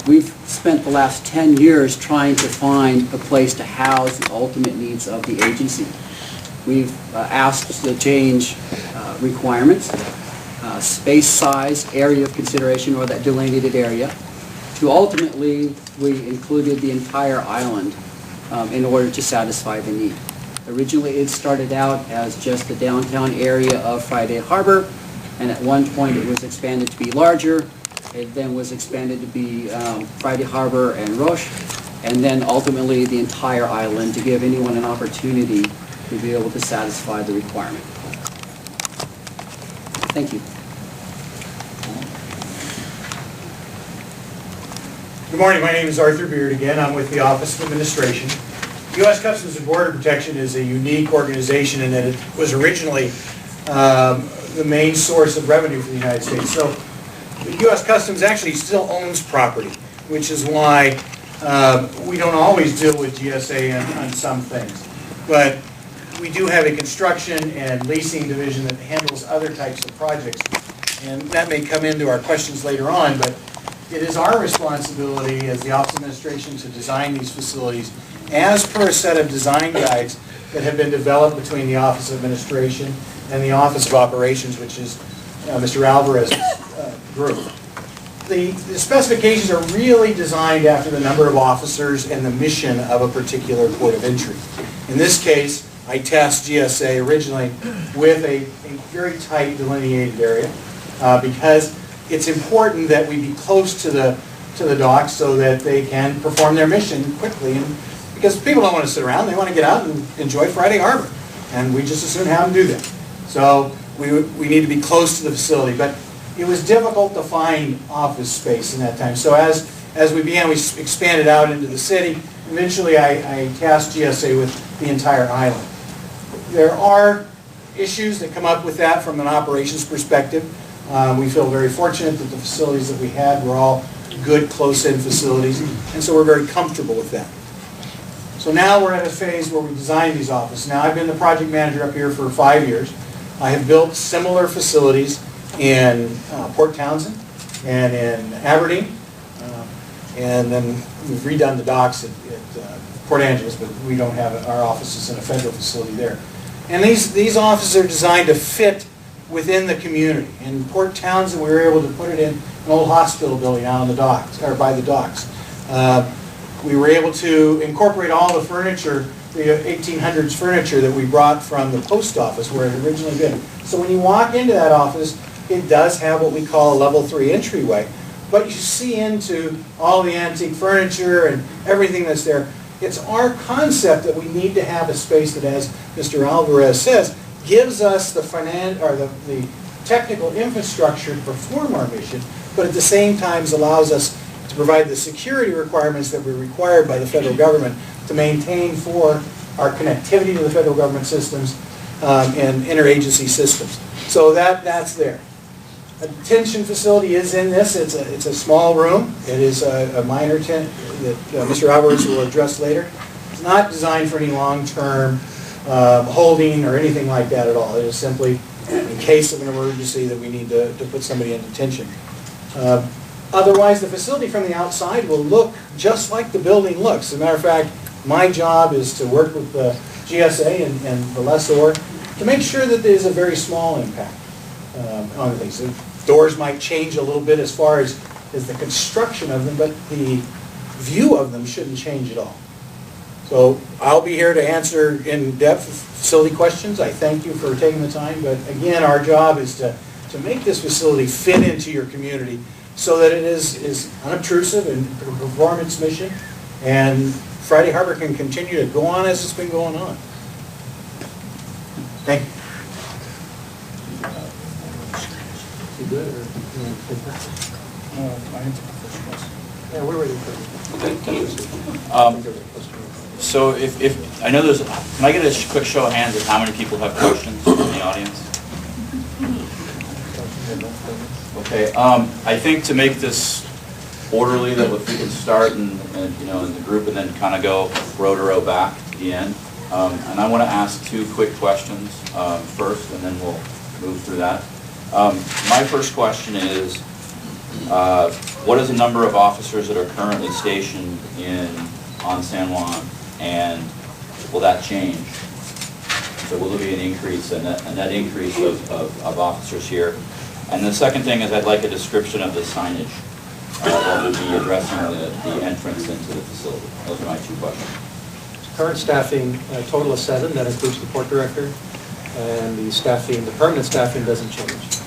We've spent the last 10 years trying to find a place to house the ultimate needs of the agency. We've asked to change requirements, space size, area of consideration, or that delineated area, to ultimately we included the entire island in order to satisfy the need. Originally it started out as just the downtown area of Friday Harbor, and at one point it was expanded to be larger. It then was expanded to be Friday Harbor and Roche, and then ultimately the entire island to give anyone an opportunity to be able to satisfy the requirement. Thank you. Good morning, my name is Arthur Beard again. I'm with the Office of Administration. U.S. Customs and Border Protection is a unique organization in that it was originally the main source of revenue for the United States. So the U.S. Customs actually still owns property, which is why we don't always deal with GSA on some things. But we do have a construction and leasing division that handles other types of projects. And that may come into our questions later on, but it is our responsibility as the Office of Administration to design these facilities as per a set of design guides that have been developed between the Office of Administration and the Office of Operations, which is Mr. Alvarez's group. The specifications are really designed after the number of officers and the mission of a particular port of entry. In this case, I tasked GSA originally with a very tight delineated area because it's important that we be close to the docks so that they can perform their mission quickly. And because people don't want to sit around, they want to get out and enjoy Friday Harbor. And we just as soon have them do that. So we need to be close to the facility. But it was difficult to find office space in that time. So as we began, we expanded out into the city. Eventually, I tasked GSA with the entire island. There are issues that come up with that from an operations perspective. We feel very fortunate that the facilities that we had were all good, close-in facilities, and so we're very comfortable with that. So now we're at a phase where we design these offices. Now I've been the project manager up here for 5 years. I have built similar facilities in Port Townsend and in Aberdeen, and then we've redone the docks at Port Angeles, but we don't have our offices in a federal facility there. And these offices are designed to fit within the community. In Port Townsend, we were able to put it in an old hospital building out on the docks, or by the docks. We were able to incorporate all the furniture, the 1800s furniture that we brought from the post office where it originally been. So when you walk into that office, it does have what we call a level 3 entryway, but you see into all the antique furniture and everything that's there. It's our concept that we need to have a space that, as Mr. Alvarez says, gives us the technical infrastructure to perform our mission, but at the same time allows us to provide the security requirements that were required by the federal government to maintain for our connectivity to the federal government systems and interagency systems. So that's there. A detention facility is in this. It's a small room. It is a minor tent that Mr. Alvarez will address later. It's not designed for any long-term holding or anything like that at all. It is simply in case of an emergency that we need to put somebody in detention. Otherwise, the facility from the outside will look just like the building looks. As a matter of fact, my job is to work with the GSA and the lessor to make sure that there's a very small impact on things. The doors might change a little bit as far as the construction of them, but the view of them shouldn't change at all. So I'll be here to answer in-depth facility questions. I thank you for taking the time, but again, our job is to make this facility fit into your community so that it is unobtrusive and can perform its mission, and Friday Harbor can continue to go on as it's been going on. Thank you. You good, or yeah, we're ready for you. So if I know there's, can I get a quick show of hands of how many people have questions in the audience? Okay, I think to make this orderly, that if we can start in the group and then kind of go row to row back to the end. And I want to ask 2 quick questions first, and then we'll move through that. My first question is, what is the number of officers that are currently stationed on San Juan, and will that change? So will there be an increase, a net increase of officers here? And the second thing is I'd like a description of the signage that would be addressing the entrance into the facility. Those are my two questions. Current staffing, a total of 7, that includes the port director, and the staffing, the permanent staffing doesn't change.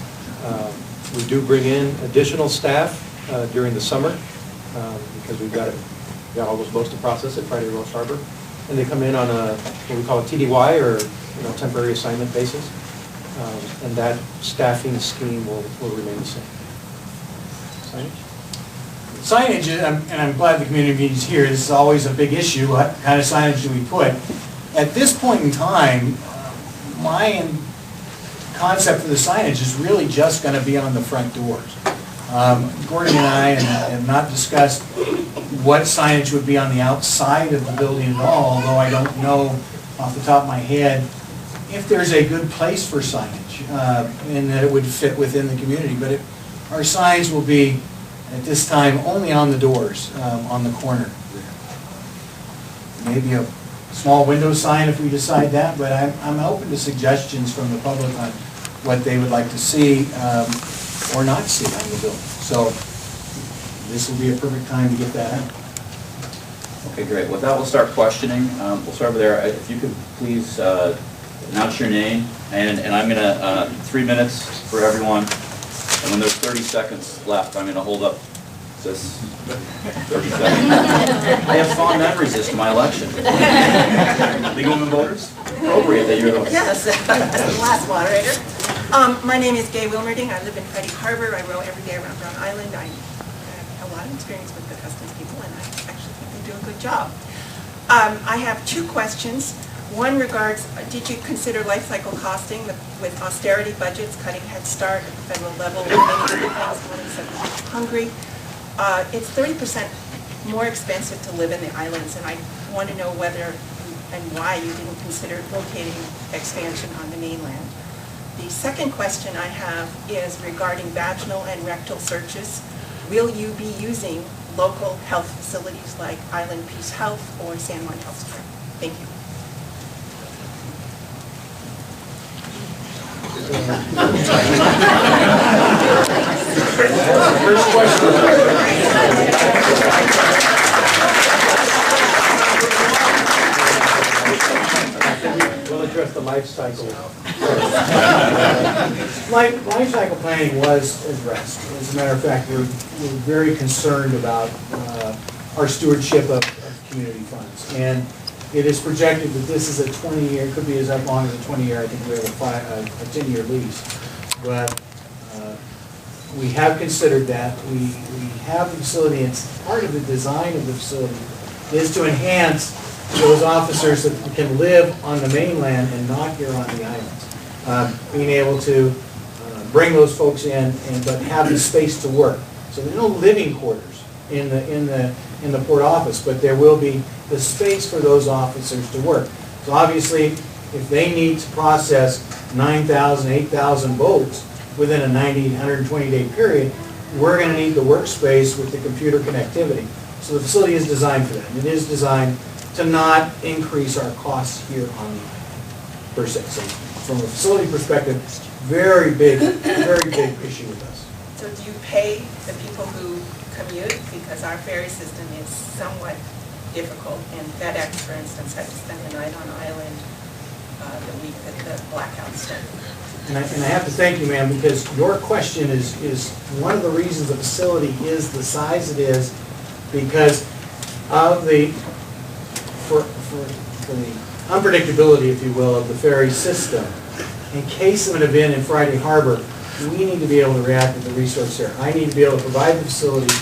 We do bring in additional staff during the summer because we've got almost most of the process at Friday Roast Harbor, and they come in on a what we call a TDY, or temporary assignment basis, and that staffing scheme will remain the same. Signage? Signage, and I'm glad the community meeting's here, this is always a big issue, what kind of signage do we put? At this point in time, my concept for the signage is really just going to be on the front doors. Gordon and I have not discussed what signage would be on the outside of the building at all, although I don't know off the top of my head if there's a good place for signage and that it would fit within the community. But our signs will be, at this time, only on the doors, on the corner. Maybe a small window sign if we decide that, but I'm open to suggestions from the public on what they would like to see or not see on the building. So this will be a perfect time to get that out. Okay, great. With that, we'll start questioning. We'll start over there. If you could please announce your name, and I'm going to, 3 minutes for everyone, and when there's 30 seconds left, I'm going to hold up this 30 seconds. I have fond memories as to my election. Legal women voters? Appropriate that you're the... Yes, the last moderator. My name is Gay Wilmerding. I live in Friday Harbor. I row every day around Brown Island. I have a lot of experience with the customs people, and I actually think they do a good job. I have 2 questions. One regards, did you consider life cycle costing with austerity budgets, cutting Head Start at the federal level, and many other things, one said hungry? It's 30% more expensive to live in the islands, and I want to know whether and why you didn't consider locating expansion on the mainland. The second question I have is regarding vaginal and rectal searches. Will you be using local health facilities like Island Peace Health or San Juan Health Spring? Thank you. First question. We'll address the life cycle. Life cycle planning was addressed. As a matter of fact, we're very concerned about our stewardship of community funds. And it is projected that this is a 20-year, could be as long as a 20-year, I think we have a 10-year lease. But we have considered that. We have the facility, and part of the design of the facility is to enhance those officers that can live on the mainland and not here on the islands. Being able to bring those folks in, but have the space to work. So there's no living quarters in the port office, but there will be the space for those officers to work. So obviously, if they need to process 9,000, 8,000 boats within a 90, 120-day period, we're going to need the workspace with the computer connectivity. So the facility is designed for that. And it is designed to not increase our costs here on the island, per se. So from a facility perspective, very big issue with us. So do you pay the people who commute? Because our ferry system is somewhat difficult, and FedEx, for instance, had to spend the night on island the week that the blackout started. And I have to thank you, ma'am, because your question is one of the reasons the facility is the size it is, because of the for the unpredictability, if you will, of the ferry system. In case of an event in Friday Harbor, we need to be able to react with the resource there. I need to be able to provide the facility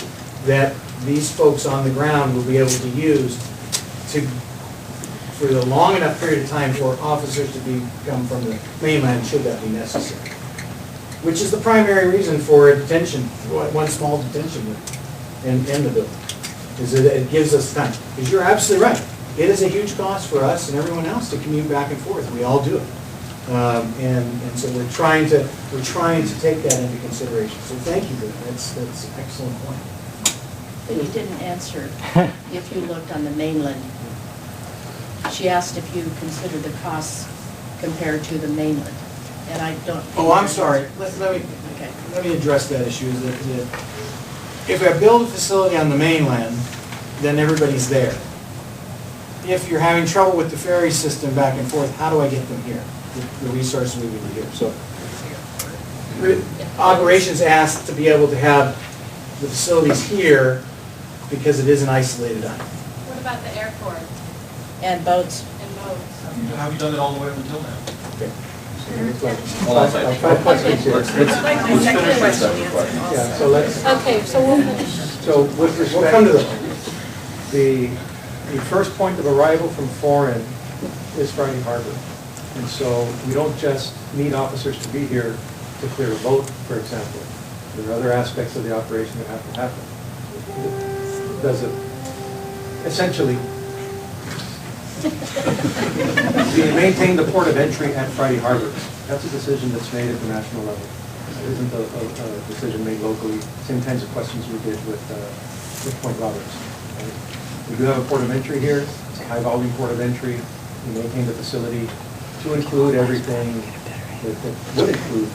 that these folks on the ground will be able to use for the long enough period of time for officers to come from the mainland, should that be necessary. Which is the primary reason for a detention, one small detention in the building, is that it gives us time. Because you're absolutely right. It is a huge cost for us and everyone else to commute back and forth. We all do it. And so we're trying to take that into consideration. So thank you for that. That's an excellent point. But you didn't answer if you looked on the mainland. She asked if you consider the costs compared to the mainland, and I don't. Oh, I'm sorry. Let Okay. me address that issue. Is that if I build a facility on the mainland, then everybody's there. If you're having trouble with the ferry system back and forth, how do I get them here? The resources we need here. So operations asked to be able to have the facilities here because it is an isolated island. What about the airport And boats. and boats? Have you done it all the way up until now? Okay. Hold on a second. Five questions here. Let's finish the second question. Yeah, so let's, Okay, so we'll finish. so with We'll come to respect, that. the first point of arrival from foreign is Friday Harbor. And so we don't just need officers to be here to clear a boat, for example. There are other aspects of the operation that have to happen. Does it, essentially, we maintain the port of entry at Friday Harbor. That's a decision that's made at the national level. It isn't a decision made locally. Same kinds of questions we did with Point Roberts. Right? We do have a port of entry here. It's a high-volume port of entry. We maintain the facility to include everything that would include,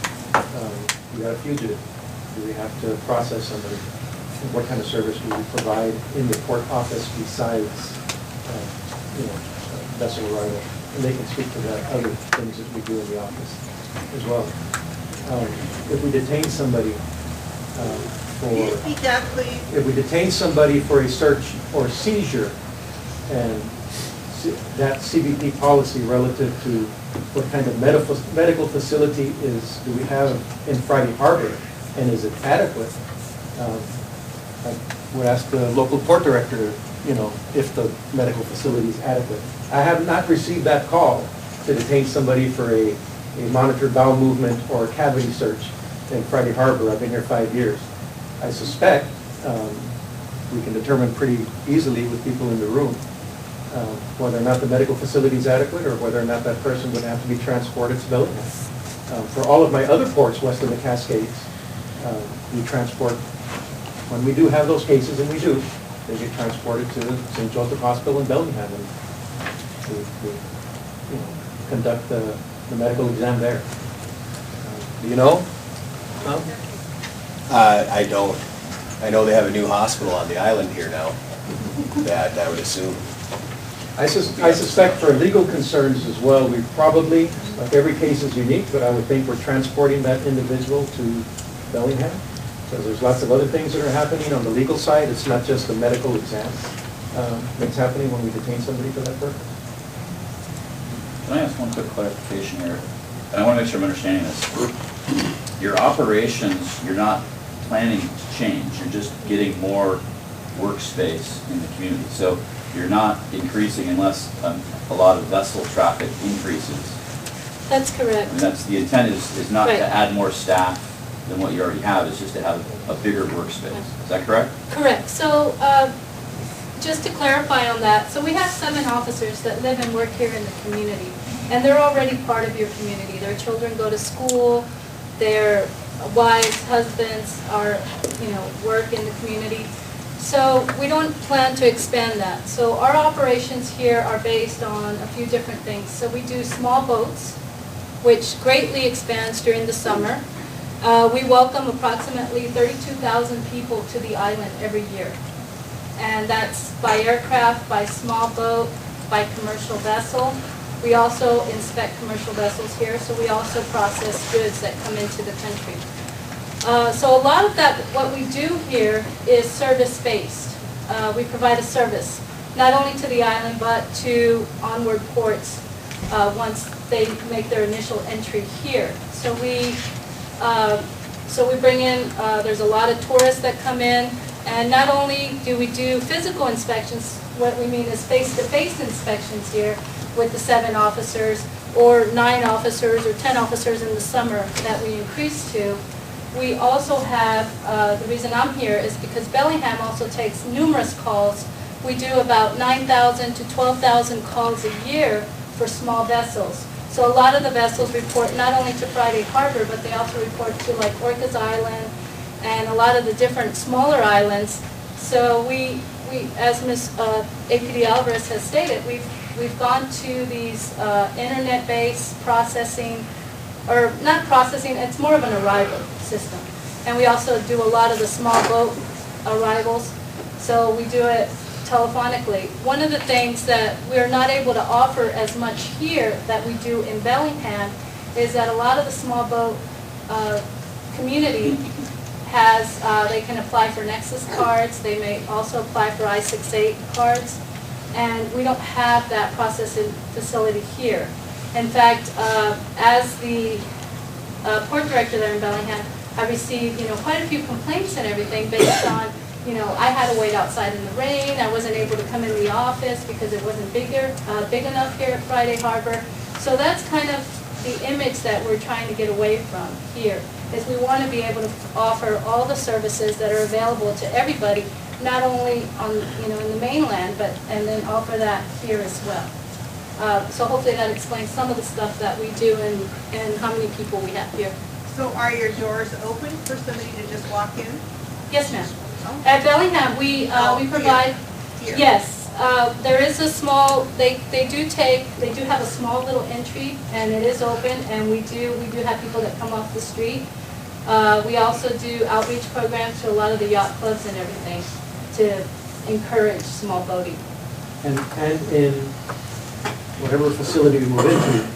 we got a fugitive. Do we have to process somebody? What kind of service do we provide in the port office besides, vessel arrival? And they can speak to the other things that we do in the office as well. If we detain somebody Can you for, speak up, please? if we detain somebody for a search or seizure, and that CBP policy relative to what kind of medical facility do we have in Friday Harbor, and is it adequate? I would ask the local port director, if the medical facility is adequate. I have not received that call to detain somebody for a monitored bowel movement or a cavity search in Friday Harbor. I've been here 5 years. I suspect we can determine pretty easily with people in the room whether or not the medical facility is adequate or whether or not that person would have to be transported to Bellingham. For all of my other ports west of the Cascades, we transport, when we do have those cases, and we do, they get transported to St. Joseph Hospital in Bellingham, and we conduct the medical exam there. Do you know? Tom? I don't. I know they have a new hospital on the island here now, that I would assume. I suspect for legal concerns as well, we probably, like every case is unique, but I would think we're transporting that individual to Bellingham. Because there's lots of other things that are happening on the legal side. It's not just the medical exam that's happening when we detain somebody for that purpose. Can I ask one quick clarification here? And I want to make sure I'm understanding this. Your operations, you're not planning to change, you're just getting more workspace in the community. So you're not increasing unless a lot of vessel traffic increases. That's correct. And that's, the intent is not Right. to add more staff than what you already have, it's just to have a bigger workspace. Is that correct? Correct. So, just to clarify on that, so we have 7 officers that live and work here in the community, and they're already part of your community. Their children go to school, their wives, husbands work in the community. So we don't plan to expand that. So our operations here are based on a few different things. So we do small boats, which greatly expands during the summer. We welcome approximately 32,000 people to the island every year. And that's by aircraft, by small boat, by commercial vessel. We also inspect commercial vessels here, so we also process goods that come into the country. So a lot of that, what we do here is service-based. We provide a service, not only to the island, but to onward ports once they make their initial entry here. So we bring in, there's a lot of tourists that come in, and not only do we do physical inspections, what we mean is face-to-face inspections here with the 7 officers, or 9 officers, or 10 officers in the summer that we increase to. We also have, the reason I'm here is because Bellingham also takes numerous calls. We do about 9,000 to 12,000 calls a year for small vessels. So a lot of the vessels report not only to Friday Harbor, but they also report to like Orcas Island and a lot of the different smaller islands. So we, as Ms. APD Alvarez has stated, we've gone to these internet-based processing, or not processing, it's more of an arrival system. And we also do a lot of the small boat arrivals, so we do it telephonically. One of the things that we're not able to offer as much here that we do in Bellingham is that a lot of the small boat community has, they can apply for Nexus cards, they may also apply for I-68 cards, and we don't have that processing facility here. In fact, as the port director there in Bellingham, I received, quite a few complaints and everything based on, I had to wait outside in the rain, I wasn't able to come in the office because it wasn't big enough here at Friday Harbor. So that's kind of the image that we're trying to get away from here, is we want to be able to offer all the services that are available to everybody, not only on, in the mainland, and then offer that here as well. So hopefully that explains some of the stuff that we do and how many people we have here. So are your doors open for somebody to just walk in? Yes, ma'am. At Bellingham, we provide, Here. yes, there is a small, they do have a small little entry, and it is open, and we do have people that come off the street. We also do outreach programs to a lot of the yacht clubs and everything to encourage small boating. And in whatever facility we move into,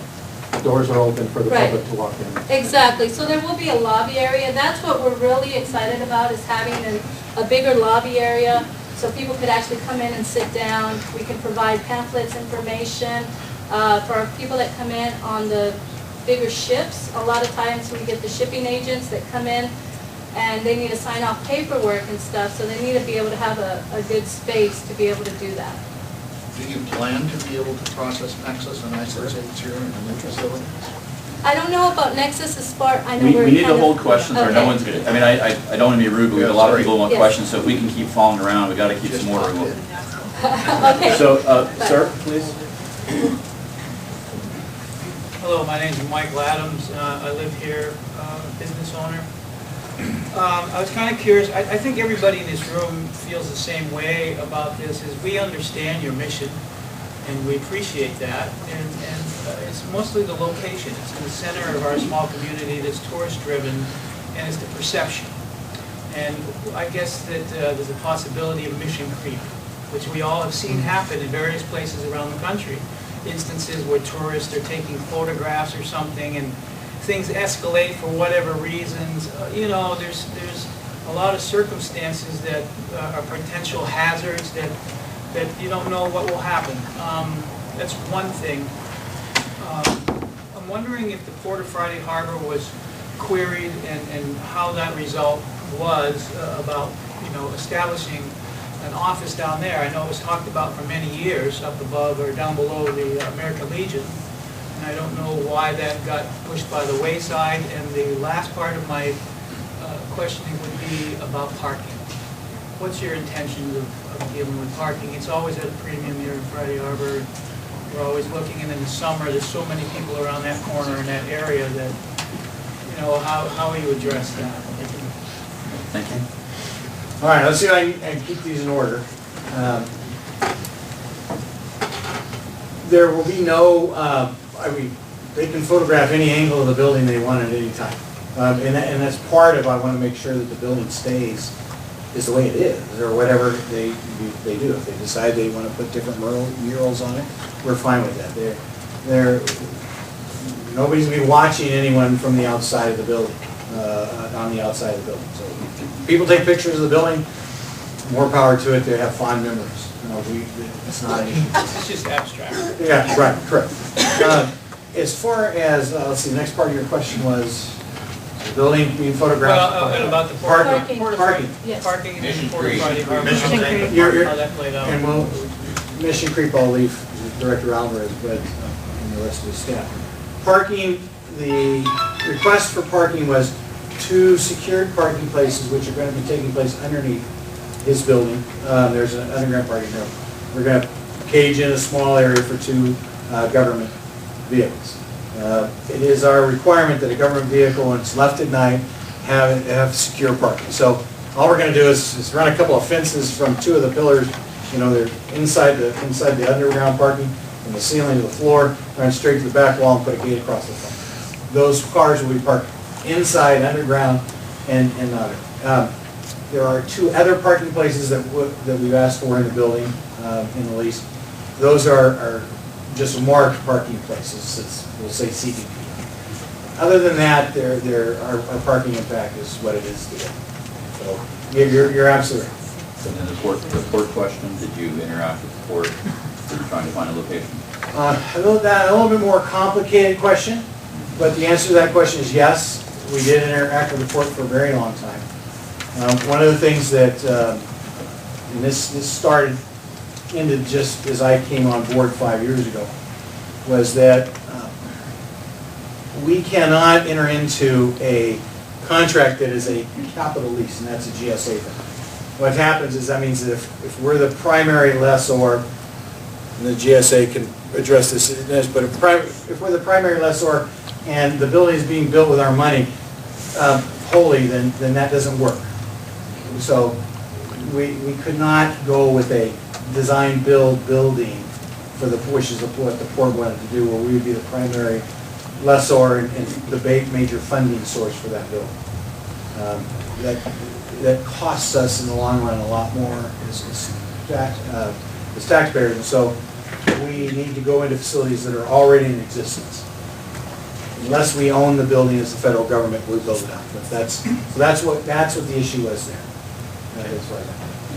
doors are open for the Right. public to walk in. Exactly, so there will be a lobby area. That's what we're really excited about, is having a bigger lobby area so people could actually come in and sit down. We can provide pamphlets, information for our people that come in on the bigger ships. A lot of times we get the shipping agents that come in and they need to sign off paperwork and stuff, so they need to be able to have a good space to be able to do that. Do you plan to be able to process Nexus and I-68 here in the new facility? I don't know about Nexus as far, I know We we're need to kind of- hold questions, or no Okay. one's gonna, I don't want to be rude, but we have a lot of people who want Yes. questions, so if we can keep following around, we gotta keep Just some order. popped in. Okay. So, sir, please. Hello, my name is Michael Adams. I live here, business owner. I was kind of curious, I think everybody in this room feels the same way about this, is we understand your mission, and we appreciate that, and it's mostly the location. It's in the center of our small community that's tourist-driven, and it's the perception. And I guess that there's a possibility of mission creep, which we all have seen happen in various places around the country. Instances where tourists are taking photographs or something, and things escalate for whatever reasons. There's a lot of circumstances that are potential hazards that you don't know what will happen. That's one thing. I'm wondering if the Port of Friday Harbor was queried and how that result was about, establishing an office down there. I know it was talked about for many years up above or down below the American Legion. And I don't know why that got pushed by the wayside. And the last part of my questioning would be about parking. What's your intention of dealing with parking? It's always at a premium here in Friday Harbor. We're always looking, and in the summer, there's so many people around that corner in that area that, how will you address that? Thank you. All right, let's see if I can keep these in order. There will be no, they can photograph any angle of the building they want at any time. And that's part of, I want to make sure that the building stays is the way it is, or whatever they do. If they decide they want to put different murals on it, we're fine with that. Nobody's going to be watching anyone from the outside of the building, on the outside of the building. So people take pictures of the building, more power to it, they have fond memories. It's not an issue. It's just abstract. Yeah, right, correct. As far as, let's see, the next part of your question was, the building being photographed. Well, about the Parking. Parking. Yes. Parking in the Port of Friday Harbor. You're- How that played out. And we'll, Mission Creep, I'll leave Director Alvarez, but, and the rest of the staff. Parking, the request for parking was 2 secured parking places, which are going to be taking place underneath his building. There's an underground parking there. We're going to cage in a small area for 2 government vehicles. It is our requirement that a government vehicle, when it's left at night, have secure parking. So All we're gonna do is run a couple of fences from two of the pillars, you know, they're inside the underground parking, from the ceiling to the floor, run straight to the back wall and put a gate across the front. Those cars will be parked inside, underground, and out. There are two other parking places that we've asked for in the building, in the lease. Those are just marked parking places, we'll say CBP. Other than that, our parking impact is what it is today. So, you're absolutely right. And then the port question, did you interact with the port? Were you trying to find a location? A little bit more complicated question, but the answer to that question is yes. We did interact with the port for a very long time. One of the things that, and this started into just as I came on board 5 years ago, was that we cannot enter into a contract that is a capital lease, and that's a GSA thing. What happens is that means that if we're the primary lessor, and the GSA can address this, but if we're the primary lessor and the building is being built with our money wholly, then that doesn't work. So we could not go with a design-build building for the wishes of what the port wanted to do, where we would be the primary lessor and the major funding source for that building. That costs us in the long run a lot more as taxpayers, and so we need to go into facilities that are already in existence. Unless we own the building as the federal government, we build it out. But that's what the issue was there. That is right.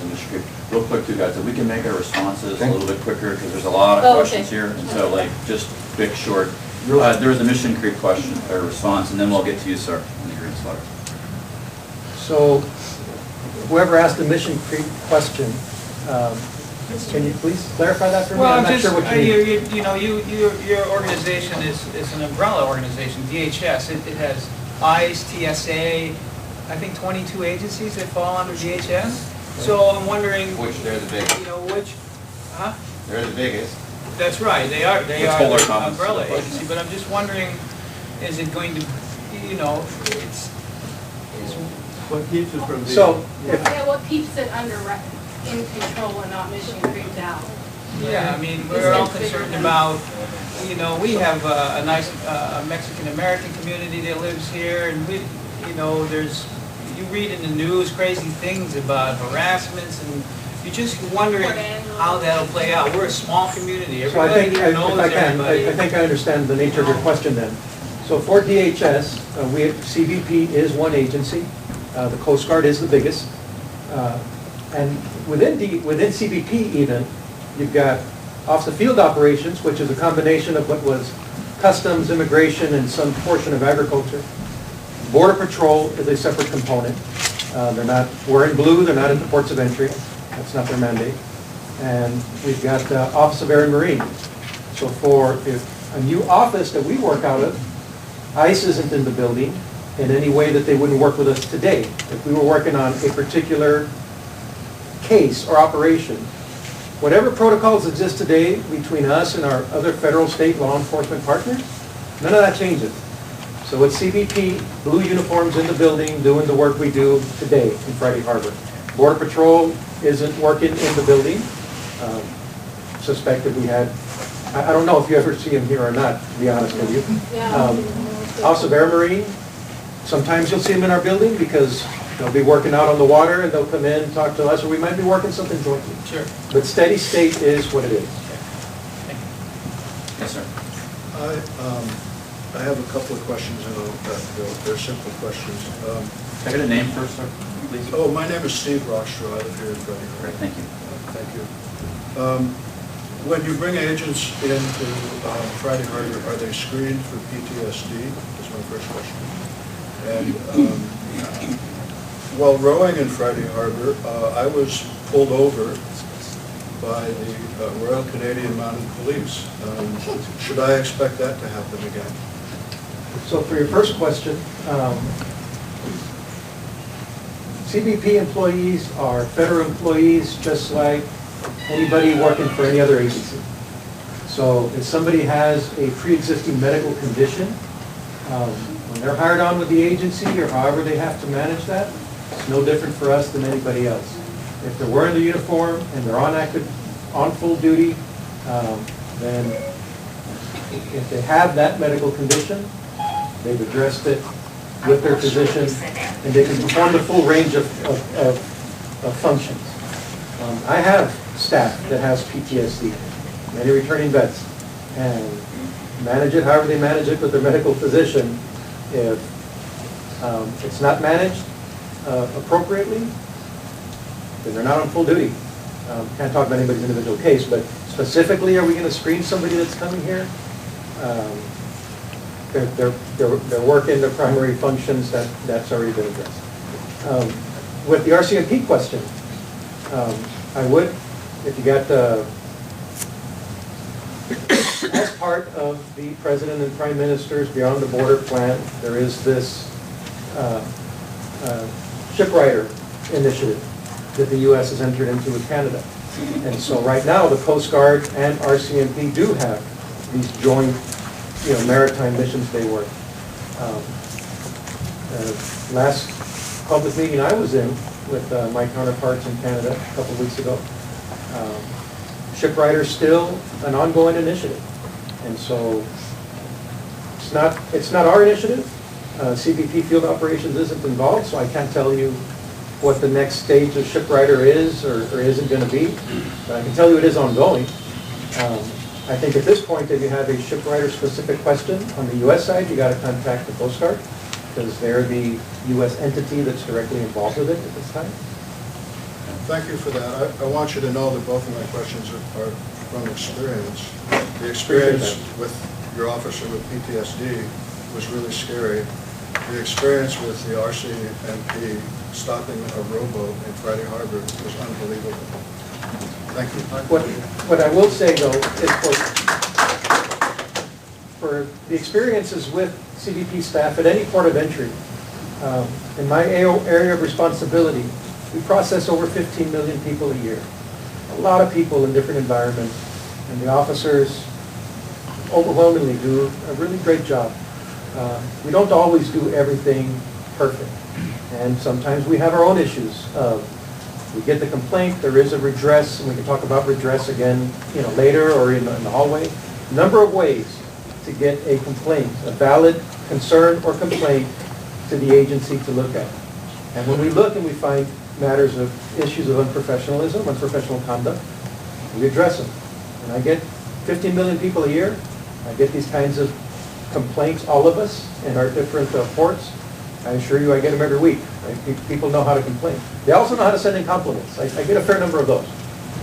And Mr. Creed, real quick too, guys, if we can make our responses a little bit quicker, because there's a lot of questions here, and so like, just quick, short. There was a Mission Creek question, or response, and then we'll get to you, sir, in the green letter. So whoever asked the Mission Creek question, can you please clarify that for me? Well, I'm not sure what you mean. your organization is an umbrella organization, DHS. It has ICE, TSA, I think 22 agencies that fall under DHS. So I'm wondering, Which they're the biggest. They're the biggest. That's right, they are Let's hold our the comments to umbrella the question. agency, but I'm just wondering, is it going to, it's, What keeps it from being? So, Yeah, what keeps it in control and not Mission Creek out? yeah, I mean, we're all concerned about, we have a nice Mexican-American community that lives here, and you read in the news crazy things about harassments, and you're just wondering how that'll play out. We're a small community, So I everybody think, here knows if I can, everybody. I think I understand the nature of your question then. So for DHS, CBP is one agency. The Coast Guard is the biggest. And within CBP even, you've got Office of Field Operations, which is a combination of what was customs, immigration, and some portion of agriculture. Border Patrol is a separate component. We're in blue, they're not at the ports of entry. That's not their mandate. And we've got Office of Air and Marine. So for a new office that we work out of, ICE isn't in the building in any way that they wouldn't work with us today. If we were working on a particular case or operation, whatever protocols exist today between us and our other federal, state law enforcement partners, none of that changes. So it's CBP, blue uniforms in the building, doing the work we do today in Friday Harbor. Border Patrol isn't working in the building. Suspected we had, I don't know if you ever see them here or not, to be honest with you. Office of Air Marine, sometimes you'll see them in our building because they'll be working out on the water and they'll come in and talk to us, or we might be working something jointly. Sure. But steady state is what it is. Yes, sir. I have a couple of questions, and they're simple questions. Can I get a name first, sir, please? Oh, my name is Steve Rockstra. I live here in Freddie. Great, thank you. Thank you. When you bring agents into Friday Harbor, are they screened for PTSD? That's my first question. And while rowing in Friday Harbor, I was pulled over by the Royal Canadian Mounted Police. Should I expect that to happen again? So for your first question, CBP employees are federal employees just like anybody working for any other agency. So if somebody has a pre-existing medical condition, when they're hired on with the agency or however they have to manage that, It's no different for us than anybody else. If they're wearing the uniform and they're on full duty, then if they have that medical condition, they've addressed it with their physician, and they can perform the full range of functions. I have staff that has PTSD, many returning vets, and manage it however they manage it with their medical physician. If it's not managed appropriately, then they're not on full duty. Can't talk about anybody's individual case, but specifically, are we going to screen somebody that's coming here? Their work in their primary functions, that's already been addressed. With the RCMP question, I would, if you got, as part of the President and Prime Minister's Beyond the Border plan, there is this shipwriter initiative that the U.S. has entered into with Canada. And so right now, the Coast Guard and RCMP do have these joint, maritime missions they work. Last public meeting I was in with my counterparts in Canada a couple of weeks ago, shipwriter's still an ongoing initiative. And so it's not our initiative. CBP Field Operations isn't involved, so I can't tell you what the next stage of shipwriter is or isn't going to be. But I can tell you it is ongoing. I think at this point, if you have a shipwriter-specific question on the U.S. side, you got to contact the Coast Guard, because they're the U.S. entity that's directly involved with it at this time. Thank you for that. I want you to know that both of my questions are from experience. The experience with your officer with PTSD was really scary. The experience with the RCMP stopping a rowboat in Friday Harbor was unbelievable. Thank you. What I will say, though, is for the experiences with CBP staff at any port of entry, in my area of responsibility, we process over 15 million people a year. A lot of people in different environments, and the officers overwhelmingly do a really great job. We don't always do everything perfect, and sometimes we have our own issues. We get the complaint, there is a redress, and we can talk about redress again, later or in the hallway. Number of ways to get a complaint, a valid concern or complaint to the agency to look at. And when we look and we find matters of issues of unprofessionalism, unprofessional conduct, we address them. And I get 15 million people a year. I get these kinds of complaints, all of us, in our different ports. I assure you I get them every week. Right? People know how to complain. They also know how to send in compliments. I get a fair number of those.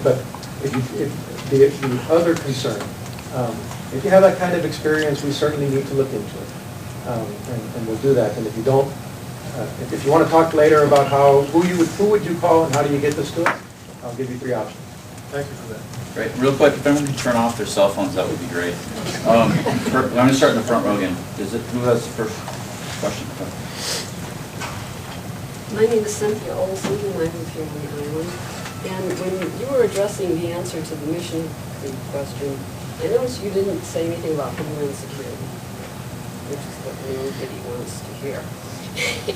But if the other concern, if you have that kind of experience, we certainly need to look into it. And we'll do that. And if you don't, if you want to talk later about who would you call and how do you get this to us, I'll give you 3 options. Thank you for that. Great. Real quick, if everyone could turn off their cell phones, that would be great. I'm going to start in the front row again. Who has the first question? My name is Cynthia Olson, and I live here on the island. And when you were addressing the answer to the mission question, I noticed you didn't say anything about Homeland Security, which is what nobody wants to hear.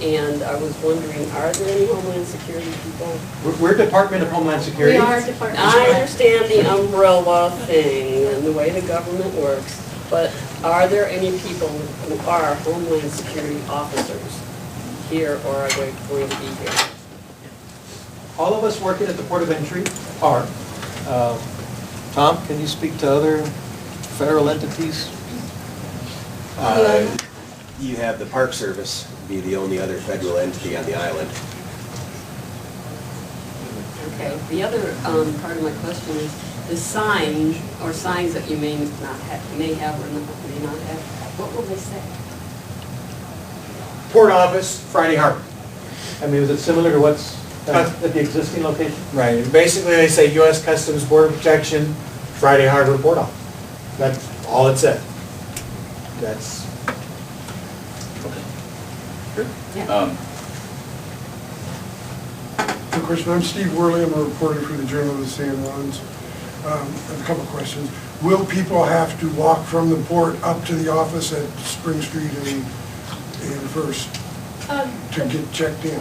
And I was wondering, are there any Homeland Security people? We're Department of Homeland Security. We are Department. I understand the umbrella thing and the way the government works, but are there any people who are Homeland Security officers here, or are they going to be here? All of us working at the Port of Entry are. Tom, can you speak to other federal entities? You have the Park Service be the only other federal entity on the island. Okay, the other part of my question is the sign or signs that you may have or may not have, what will they say? Port office, Friday Harbor. I mean, is it similar to what's at the existing location? Right, and basically they say U.S. Customs Border Protection, Friday Harbor Port Office. That's all it said. That's, Yeah. Good question. I'm Steve Worley. I'm a reporter for the Journal of the San Juans. I have a couple of questions. Will people have to walk from the port up to the office at Spring Street and First to get checked in?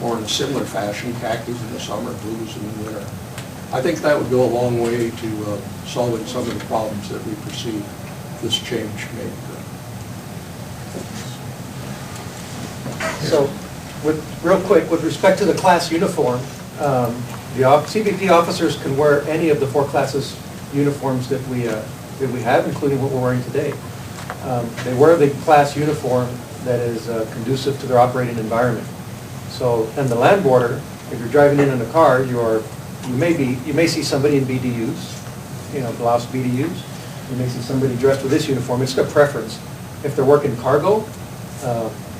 or in a similar fashion, khakis in the summer, blues in the winter. I think that would go a long way to solving some of the problems that we perceive this change may bring. So, real quick, with respect to the class uniform, the CBP officers can wear any of the 4 classes uniforms that we have, including what we're wearing today. They wear the class uniform that is conducive to their operating environment. So, and the land border, if you're driving in a car, you may see somebody in BDUs, blouse BDUs. You may see somebody dressed with this uniform. It's their preference. If they're working cargo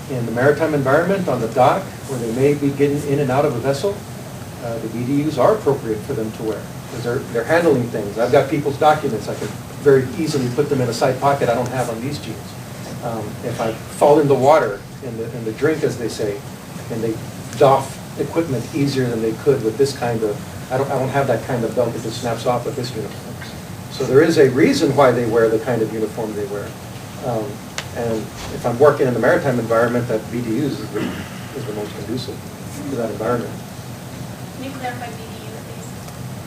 in the maritime environment on the dock, where they may be getting in and out of a vessel, the BDUs are appropriate for them to wear because they're handling things. I've got people's documents. I can very easily put them in a side pocket I don't have on these jeans. If I fall in the water, in the drink, as they say, and they doff equipment easier than they could with this kind of, I don't have that kind of belt that just snaps off with this uniform. So there is a reason why they wear the kind of uniform they wear. And if I'm working in the maritime environment, that BDUs is the most conducive to that environment. Can you clarify BDU,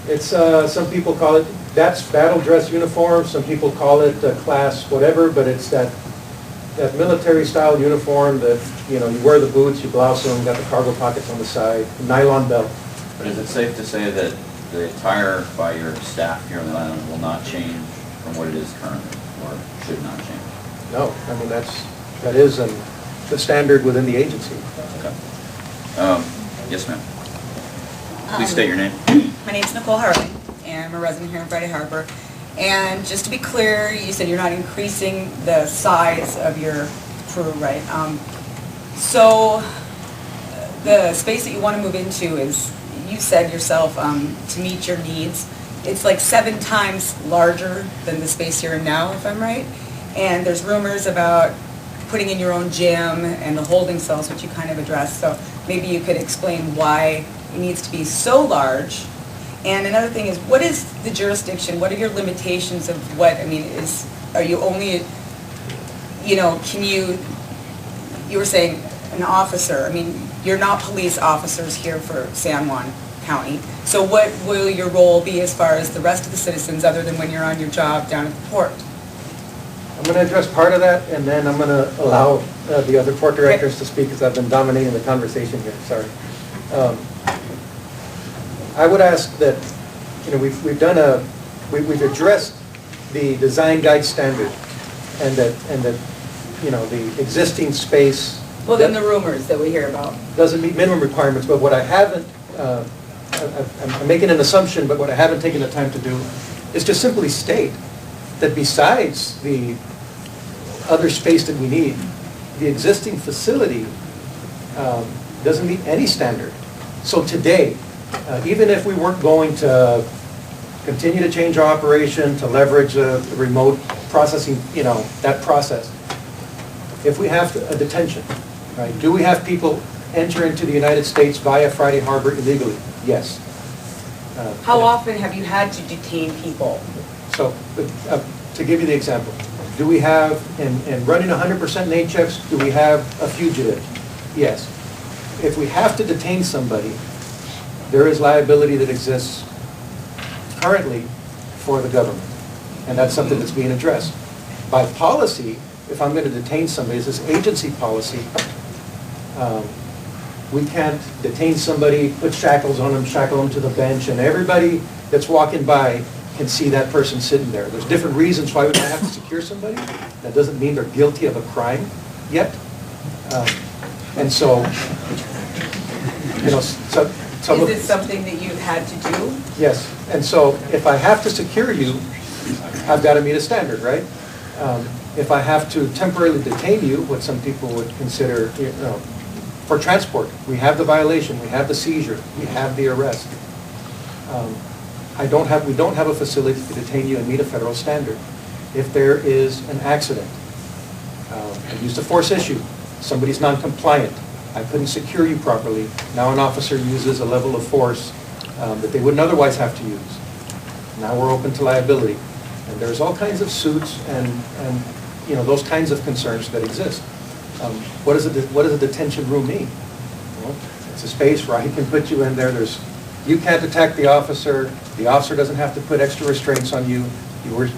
please? It's, some people call it, that's battle dress uniform, some people call it class whatever, but it's that military style uniform that, you wear the boots, you blouse them, got the cargo pockets on the side, nylon belt. But is it safe to say that the attire by your staff here on the island will not change from what it is currently, or should not change? No, I mean, that is the standard within the agency. Okay. Yes, ma'am. Please state your name. My name's Nicole Harley, and I'm a resident here in Friday Harbor. And just to be clear, you said you're not increasing the size of your crew, right? So the space that you want to move into is, you said yourself, to meet your needs. It's like 7 times larger than the space you're in now, if I'm right. And there's rumors about putting in your own gym and the holding cells, which you kind of addressed. So maybe you could explain why it needs to be so large. And another thing is, what is the jurisdiction? What are your limitations of what, are you only, you were saying an officer, you're not police officers here for San Juan County. So what will your role be as far as the rest of the citizens, other than when you're on your job down at the port? I'm going to address part of that, and then I'm going to allow the other port directors to speak, because I've been dominating the conversation here, sorry. I would ask that, we've addressed the design guide standard, and that the existing space. Well, then the rumors that we hear about. Doesn't meet minimum requirements, but what I haven't, I'm making an assumption, but what I haven't taken the time to do is just simply state that besides the other space that we need, the existing facility doesn't meet any standard. So today, even if we weren't going to continue to change our operation, to leverage the remote processing, that process, if we have a detention, right? Do we have people enter into the United States via Friday Harbor illegally? Yes. How often have you had to detain people? So, to give you the example, do we have, in running 100% name checks, do we have a fugitive? Yes. If we have to detain somebody, there is liability that exists currently for the government, and that's something that's being addressed. By policy, if I'm going to detain somebody, it's this agency policy, we can't detain somebody, put shackles on them, shackle them to the bench, and everybody that's walking by can see that person sitting there. There's different reasons why we might have to secure somebody. That doesn't mean they're guilty of a crime yet. And so, Is it something that you've had to do? Yes, and so if I have to secure you, I've got to meet a standard, right? If I have to temporarily detain you, what some people would consider, for transport, we have the violation, we have the seizure, we have the arrest. We don't have a facility to detain you and meet a federal standard. If there is an accident, I used a force issue, somebody's non-compliant, I couldn't secure you properly, now an officer uses a level of force that they wouldn't otherwise have to use. Now we're open to liability. And there's all kinds of suits and those kinds of concerns that exist. What does a detention room mean? Well, It's a space where I can put you in there. You can't attack the officer doesn't have to put extra restraints on you.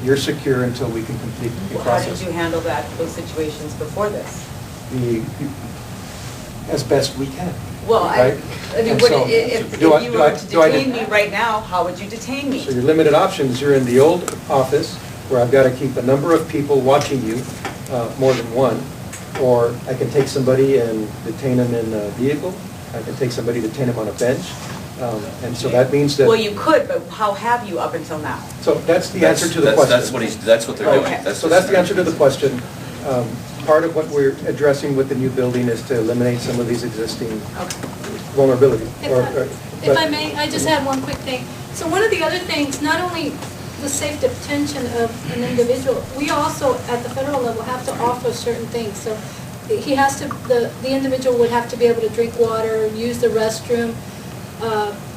You're secure until we can complete the Well, how did process. you handle those situations before this? As best we can. Well, I Right? mean, And would- so, if do I- you do were I- to do I- detain me right now, how would you detain me? So your limited options, you're in the old office where I've got to keep a number of people watching you, more than one, or I can take somebody and detain them in a vehicle. I can take somebody, detain them on a bench. And so that means that. Well, you could, but how have you up until now? So that's the answer to the question. That's what they're doing. Okay. So that's the answer to the question. Part of what we're addressing with the new building is to eliminate some of these existing vulnerabilities. If I may, I just had one quick thing. So one of the other things, not only the safe detention of an individual, we also, at the federal level, have to offer certain things. So he has to, the individual would have to be able to drink water, use the restroom,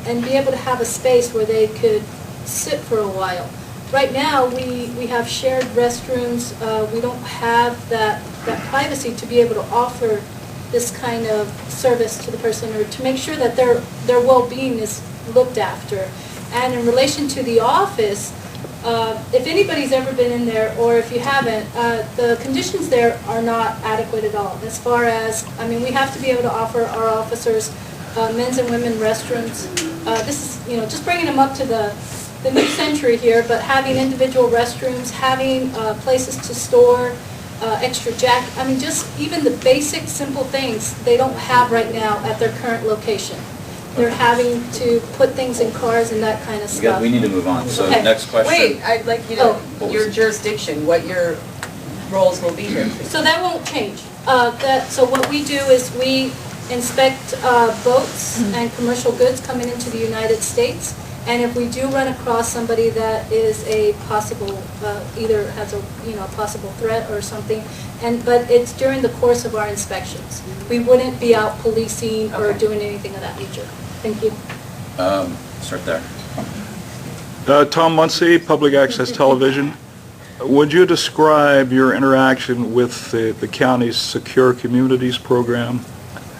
and be able to have a space where they could sit for a while. Right now, we have shared restrooms. We don't have that privacy to be able to offer this kind of service to the person, or to make sure that their well-being is looked after. And in relation to the office, if anybody's ever been in there, or if you haven't, the conditions there are not adequate at all. As far as, I mean, we have to be able to offer our officers men's and women restrooms. This is, just bringing them up to the new century here, but having individual restrooms, having places to store extra jacket, I mean, just even the basic, simple things they don't have right now at their current location. They're having to put things in cars and that kind of stuff. We need to move on. So Okay. next question. Wait, I'd like you to, your jurisdiction, what your roles will be here. So that won't change. So what we do is we inspect boats and commercial goods coming into the United States. And if we do run across somebody that is a possible, either has a, possible threat or something, but it's during the course of our inspections. We wouldn't be out policing or doing anything of that nature. Thank you. Start there. Tom Muncy, Public Access Television. Would you describe your interaction with the county's Secure Communities program?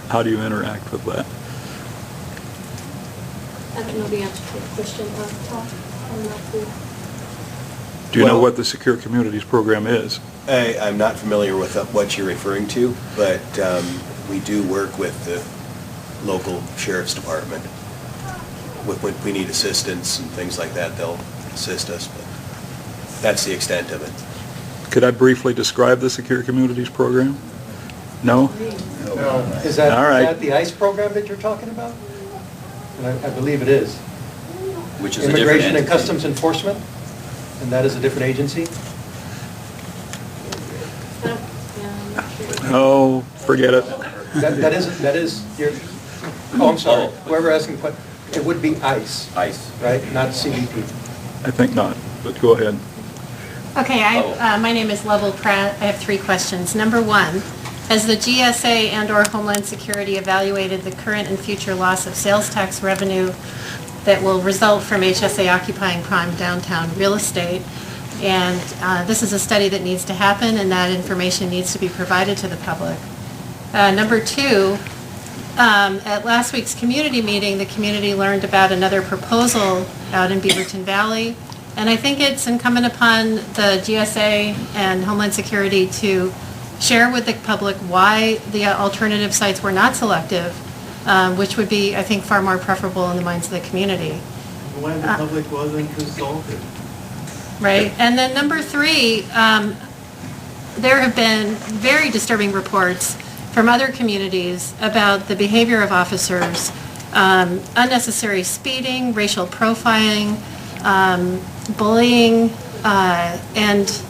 How do you interact with that? I don't know the answer to the question, Tom. I'm not clear. Do you know what the Secure Communities program is? I'm not familiar with what you're referring to, but we do work with the local sheriff's department. When we need assistance and things like that, they'll assist us, but that's the extent of it. Could I briefly describe the Secure Communities program? No? No. Is that, All right. is that the ICE program that you're talking about? And I believe it is. Which is a different Immigration and entity. Customs Enforcement, and that is a different agency? I'm not sure. Oh, forget it. That is your, I'm sorry, whoever asking, but it would be ICE, ICE. right, not CBP. I think not, but go ahead. Okay, my name is Lovell Pratt. I have 3 questions. Number 1, has the GSA and/or Homeland Security evaluated the current and future loss of sales tax revenue that will result from HSA occupying prime downtown real estate? And this is a study that needs to happen, and that information needs to be provided to the public. Number 2, at last week's community meeting, the community learned about another proposal out in Beaverton Valley. And I think it's incumbent upon the GSA and Homeland Security to share with the public why the alternative sites were not selective, which would be, I think, far more preferable in the minds of the community. Why the public wasn't consulted? Right? And then number 3, there have been very disturbing reports from other communities about the behavior of officers, unnecessary speeding, racial profiling, bullying, and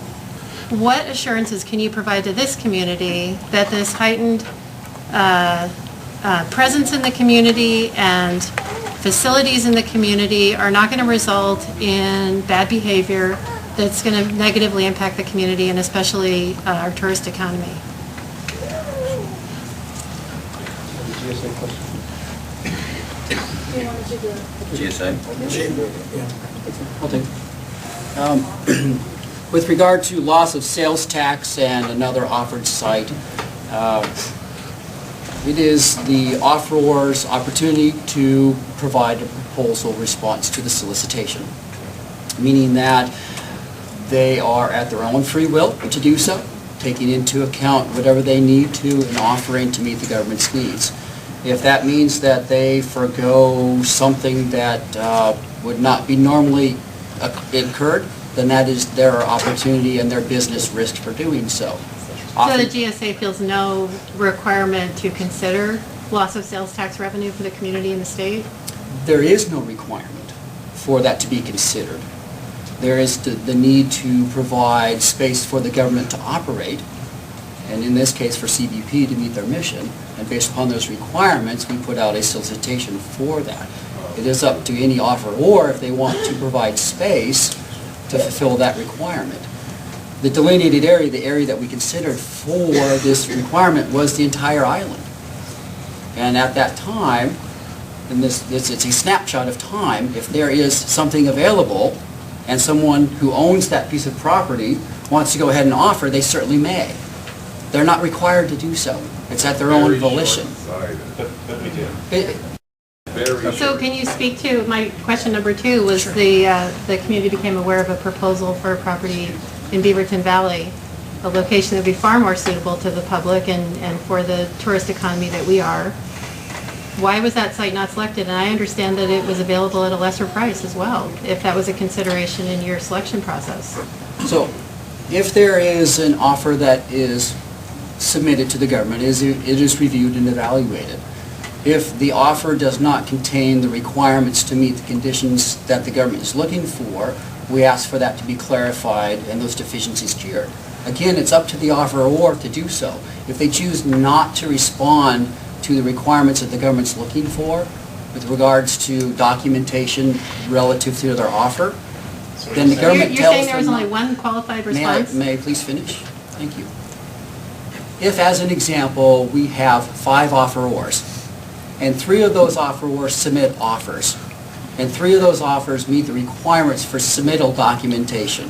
what assurances can you provide to this community that this heightened presence in the community and facilities in the community are not going to result in bad behavior that's going to negatively impact the community and especially our tourist economy? GSA question. Do you want to do the... GSA. I'll take it. With regard to loss of sales tax and another offered site, It is the offeror's opportunity to provide a proposal response to the solicitation, meaning that they are at their own free will to do so, taking into account whatever they need to and offering to meet the government's needs. If that means that they forego something that would not be normally incurred, then that is their opportunity and their business risk for doing so. So the GSA feels no requirement to consider loss of sales tax revenue for the community and the state? There is no requirement for that to be considered. There is the need to provide space for the government to operate, and in this case for CBP to meet their mission, and based upon those requirements, we put out a solicitation for that. It is up to any offeror if they want to provide space to fulfill that requirement. The delineated area, the area that we considered for this requirement, was the entire island. And at that time, and it's a snapshot of time, if there is something available and someone who owns that piece of property wants to go ahead and offer, they certainly may. They're not required to do so. It's at their own volition. But we do. So can you speak to, my question number 2 was the community became aware of a proposal for a property in Beaverton Valley, a location that would be far more suitable to the public and for the tourist economy that we are. Why was that site not selected? And I understand that it was available at a lesser price as well, if that was a consideration in your selection process. So if there is an offer that is submitted to the government, it is reviewed and evaluated. If the offer does not contain the requirements to meet the conditions that the government is looking for, we ask for that to be clarified and those deficiencies cured. Again, it's up to the offeror to do so. If they choose not to respond to the requirements that the government's looking for with regards to documentation relative to their offer, then the government tells them... You're saying there was only one qualified response? May I please finish? Thank you. If, as an example, we have 5 offerors, and 3 of those offerors submit offers, and 3 of those offers meet the requirements for submittal documentation,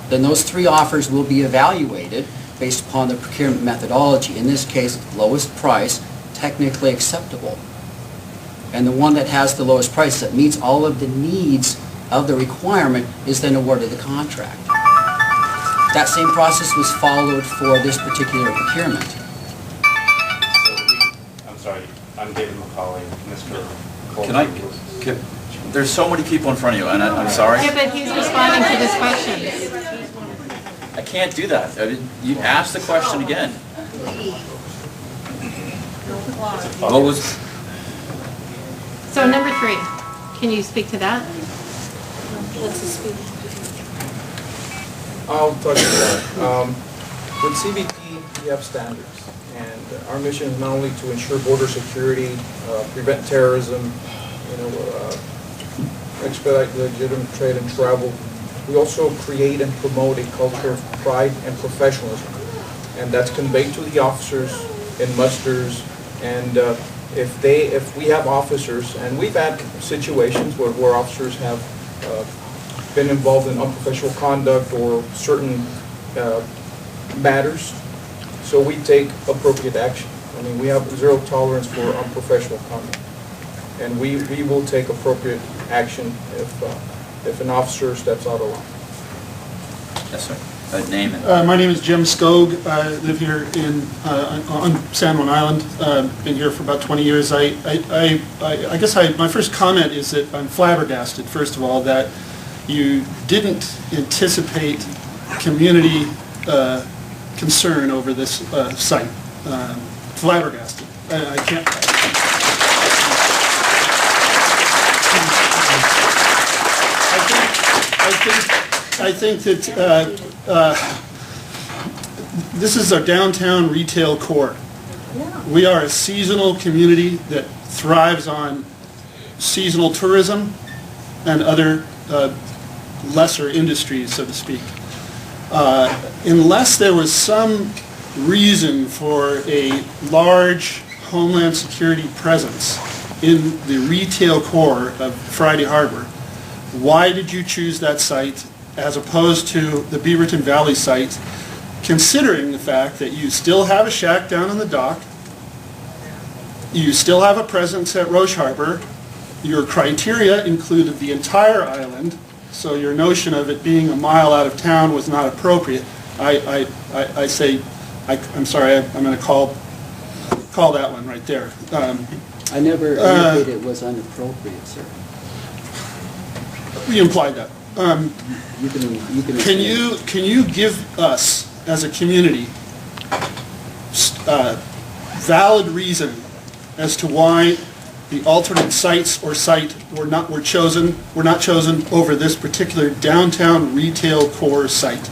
then those 3 offers will be evaluated based upon the procurement methodology. In this case, lowest price, technically acceptable. And the one that has the lowest price that meets all of the needs of the requirement is then awarded the contract. That same process was followed for this particular procurement. I'm sorry, I'm David McCauley, Mr. There's so many people in front of you, and I'm sorry. Yeah, but he's responding to this question. I can't do that. You asked the question again. What was... So number 3, can you speak to that? I'll touch on that. With CBP, we have standards, and our mission is not only to ensure border security, prevent terrorism, expedite legitimate trade and travel. We also create and promote a culture of pride and professionalism, and that's conveyed to the officers in musters. And if we have officers, and we've had situations where officers have been involved in unprofessional conduct or certain matters, so we take appropriate action. I mean, we have 0 tolerance for unprofessional conduct, and we will take appropriate action if an officer steps out of line. Yes, sir. Name and... My name is Jim Skog. I live here on San Juan Island. Been here for about 20 years. I guess my first comment is that I'm flabbergasted, first of all, that you didn't anticipate community concern over this site. Flabbergasted. I can't... I think that this is our downtown retail core. We are a seasonal community that thrives on seasonal tourism and other lesser industries, so to speak. Unless there was some reason for a large Homeland Security presence in the retail core of Friday Harbor, why did you choose that site as opposed to the Beaverton Valley site, considering the fact that you still have a shack down on the dock, You still have a presence at Roche Harbor. Your criteria included the entire island, so your notion of it being a mile out of town was not appropriate. I say, I'm sorry, I'm going to call that one right there. I never indicated it was inappropriate, sir. You implied that. You can. Can you give us, as a community, valid reason as to why the alternate sites or site were not chosen over this particular downtown retail core site?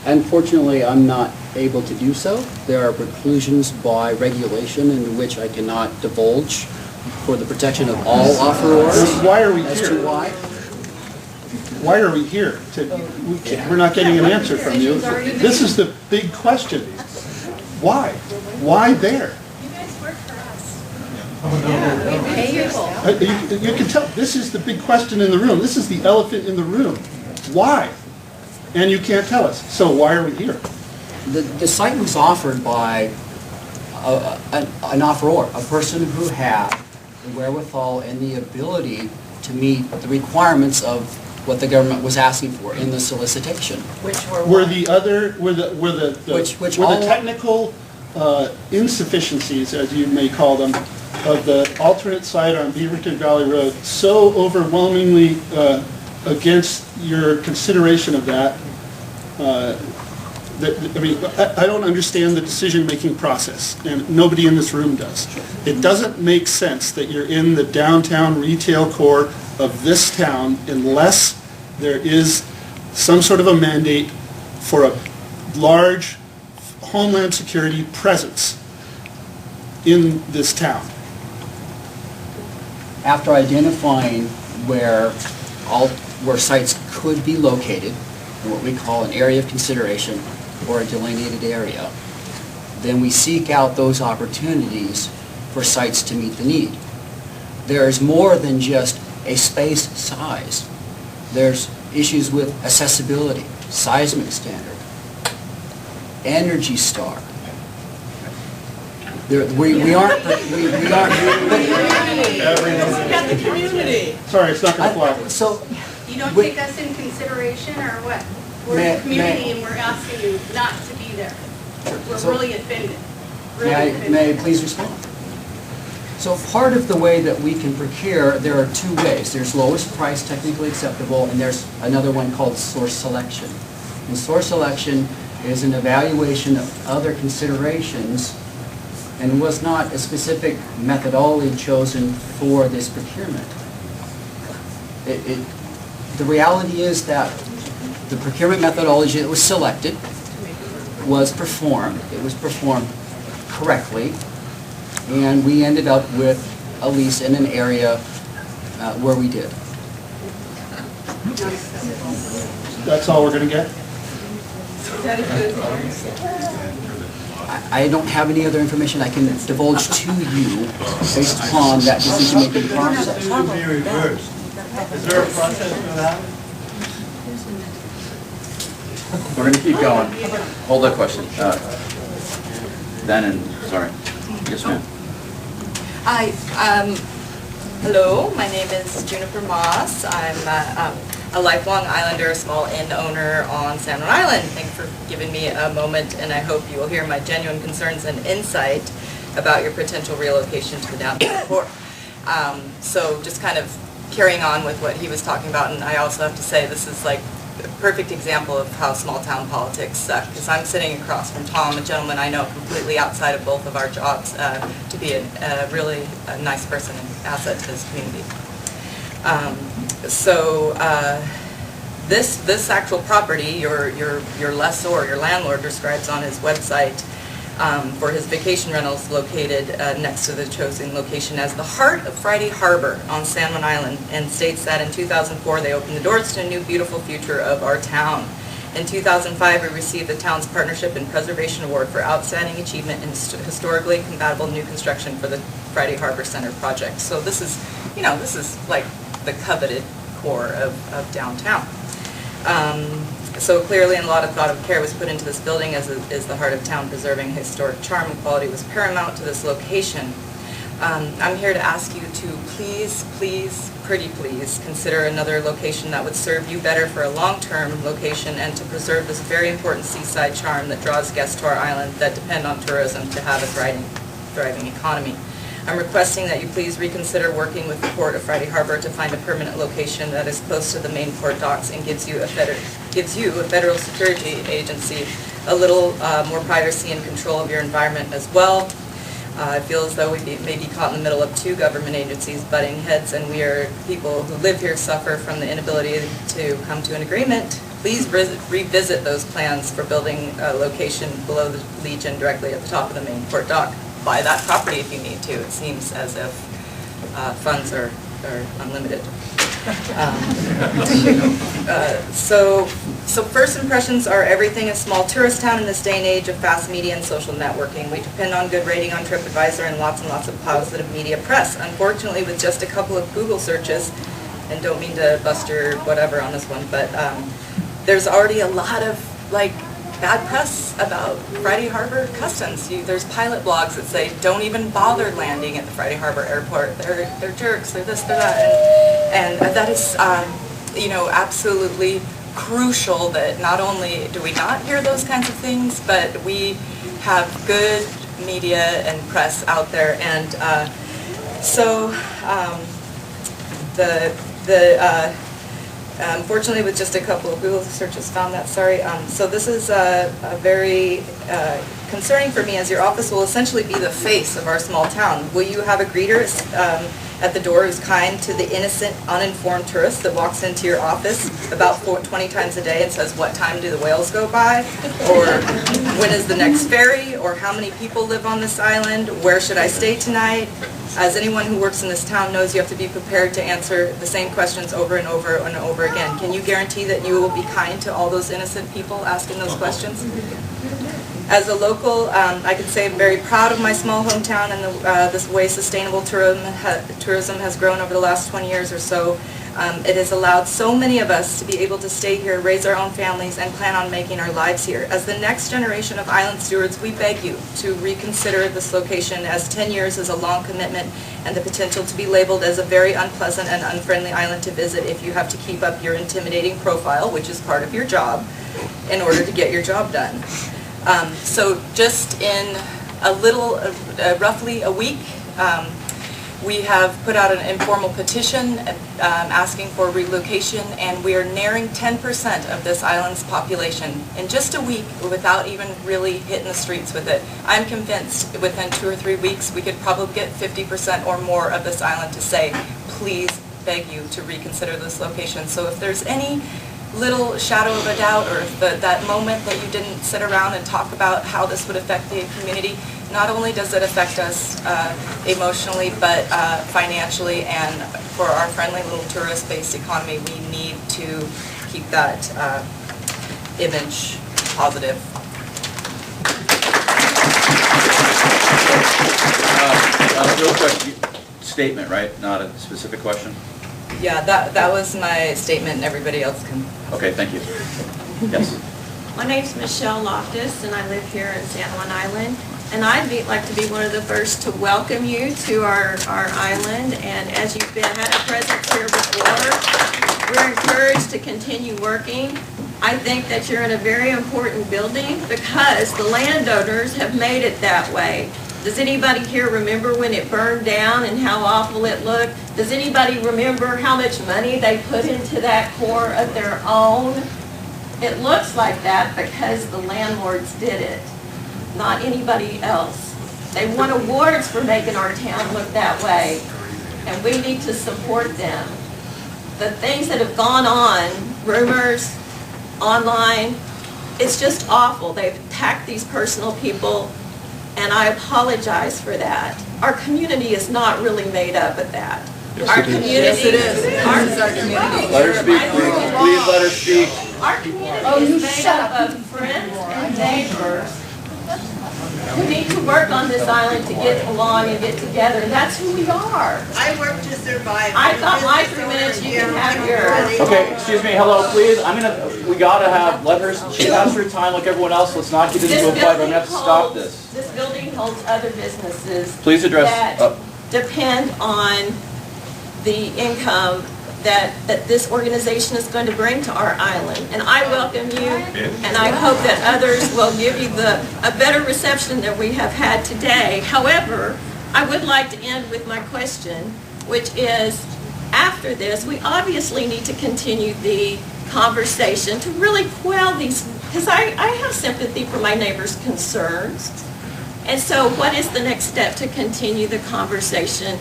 Unfortunately, I'm not able to do so. There are preclusions by regulation in which I cannot divulge for the protection of all offerors. Why are we As here? to why? Why are we here? We're not getting an answer from you. This is the big question. Why? Why there? You guys work for us. You can tell, this is the big question in the room. This is the elephant in the room. Why? And you can't tell us. So why are we here? The site was offered by an offeror, a person who had the wherewithal and the ability to meet the requirements of what the government was asking for in the solicitation. Were the technical insufficiencies, as you may call them, of the alternate site on Beaverton Valley Road so overwhelmingly against your consideration of that, I don't understand the decision-making process, and nobody in this room does. It doesn't make sense that you're in the downtown retail core of this town unless there is some sort of a mandate for a large Homeland Security presence in this town. After identifying where sites could be located, in what we call an area of consideration or a delineated area, then we seek out those opportunities for sites to meet the need. There is more than just a space size. There's issues with accessibility, seismic standard, Energy Star. We aren't. Sorry, it's not going to fly. So, you don't take us in consideration, or what? We're the community and we're asking you not to be there. We're really offended. May I please respond? So part of the way that we can procure, there are two ways. There's lowest price technically acceptable, and there's another one called source selection. And source selection is an evaluation of other considerations and was not a specific methodology chosen for this procurement. The reality is that the procurement methodology that was selected was performed. It was performed correctly, and we ended up with a lease in an area where we did. That's all we're going to get? I don't have any other information I can divulge to you based upon that decision-making process. It should be reversed. Is there a process for that? We're going to keep going. Hold that question. Sorry. Yes, ma'am. Hi, hello, my name is Juniper Moss. I'm a lifelong islander, a small inn owner on San Juan Island. Thanks for giving me a moment, and I hope you will hear my genuine concerns and insight about your potential relocation to the downtown core. So just kind of carrying on with what he was talking about, and I also have to say this is like a perfect example of how small town politics suck, because I'm sitting across from Tom, a gentleman I know completely outside of both of our jobs, to be a really nice person and asset to his community. This actual property, your lessor, your landlord describes on his website for his vacation rentals located next to the chosen location as the heart of Friday Harbor on San Juan Island, and states that in 2004 they opened the doors to a new beautiful future of our town. In 2005 we received the town's Partnership and Preservation Award for Outstanding Achievement in Historically Compatible New Construction for the Friday Harbor Center project. So this is, this is like the coveted core of downtown. So clearly, and a lot of thought and care was put into this building as is the heart of town. Preserving historic charm and quality was paramount to this location. I'm here to ask you to please, please, pretty please, consider another location that would serve you better for a long-term location and to preserve this very important seaside charm that draws guests to our island that depend on tourism to have a thriving economy. I'm requesting that you please reconsider working with the Port of Friday Harbor to find a permanent location that is close to the main port docks and gives you a federal security agency a little more privacy and control of your environment as well. I feel as though we may be caught in the middle of two government agencies butting heads, and people who live here suffer from the inability to come to an agreement. Please revisit those plans for building a location below the Legion directly at the top of the main port dock. Buy that property if you need to. It seems as if funds are unlimited. So first impressions are everything. A small tourist town in this day and age of fast media and social networking. We depend on good rating on TripAdvisor and lots of positive media press. Unfortunately, with just a couple of Google searches, and don't mean to bust your whatever on this one, but there's already a lot of bad press about Friday Harbor Customs. There's pilot blogs that say, don't even bother landing at the Friday Harbor Airport. They're jerks, they're this, they're that. And that is, absolutely crucial that not only do we not hear those kinds of things, but we have good media and press out there. And unfortunately, with just a couple of Google searches found that, sorry. So this is very concerning for me, as your office will essentially be the face of our small town. Will you have a greeter at the door who's kind to the innocent, uninformed tourist that walks into your office about 20 times a day and says, what time do the whales go by? Or when is the next ferry? Or how many people live on this island? Where should I stay tonight? As anyone who works in this town knows, you have to be prepared to answer the same questions over and over and over again. Can you guarantee that you will be kind to all those innocent people asking those questions? As a local, I can say I'm very proud of my small hometown and this way sustainable tourism has grown over the last 20 years or so. It has allowed so many of us to be able to stay here, raise our own families, and plan on making our lives here. As the next generation of island stewards, we beg you to reconsider this location, as 10 years is a long commitment and the potential to be labeled as a very unpleasant and unfriendly island to visit if you have to keep up your intimidating profile, which is part of your job, in order to get your job done. So just in roughly a week, we have put out an informal petition asking for relocation, and we are nearing 10% of this island's population in just a week without even really hitting the streets with it. I'm convinced within 2 or 3 weeks we could probably get 50% or more of this island to say, please beg you to reconsider this location. So if there's any little shadow of a doubt, or if that moment that you didn't sit around and talk about how this would affect the community, not only does it affect us emotionally, but financially, and for our friendly little tourist-based economy, we need to keep that image positive. Real quick, statement, right? Not a specific question? Yeah, that was my statement, and everybody else can. Okay, thank you. Yes. My name's Michelle Loftus, and I live here in San Juan Island. And I'd like to be one of the first to welcome you to our island. And as you've had a presence here before, we're encouraged to continue working. I think that you're in a very important building because the landowners have made it that way. Does anybody here remember when it burned down and how awful it looked? Does anybody remember how much money they put into that core of their own? It looks like that because the landlords did it, not anybody else. They won awards for making our town look that way, and we need to support them. The things that have gone on, rumors, online, it's just awful. They've attacked these personal people, and I apologize for that. Our community is not really made up of that. Our community, Yes, it is. This is our community. Let her speak, please let her speak. Our community is made up of friends and neighbors who need to work on this island to get along and get together, and that's who we are. I work to survive. I've got my 3 minutes, you can have yours. Okay, excuse me, hello, please, we gotta let her, she has her time like everyone else, let's not get into a fight, I'm gonna have to stop this. This building holds other businesses. Please address, that depend on the income that this organization is going to bring to our island. And I welcome you, and I hope that others will give you a better reception than we have had today. However, I would like to end with my question, which is, after this, we obviously need to continue the conversation to really quell these, because I have sympathy for my neighbors' concerns. And so what is the next step to continue the conversation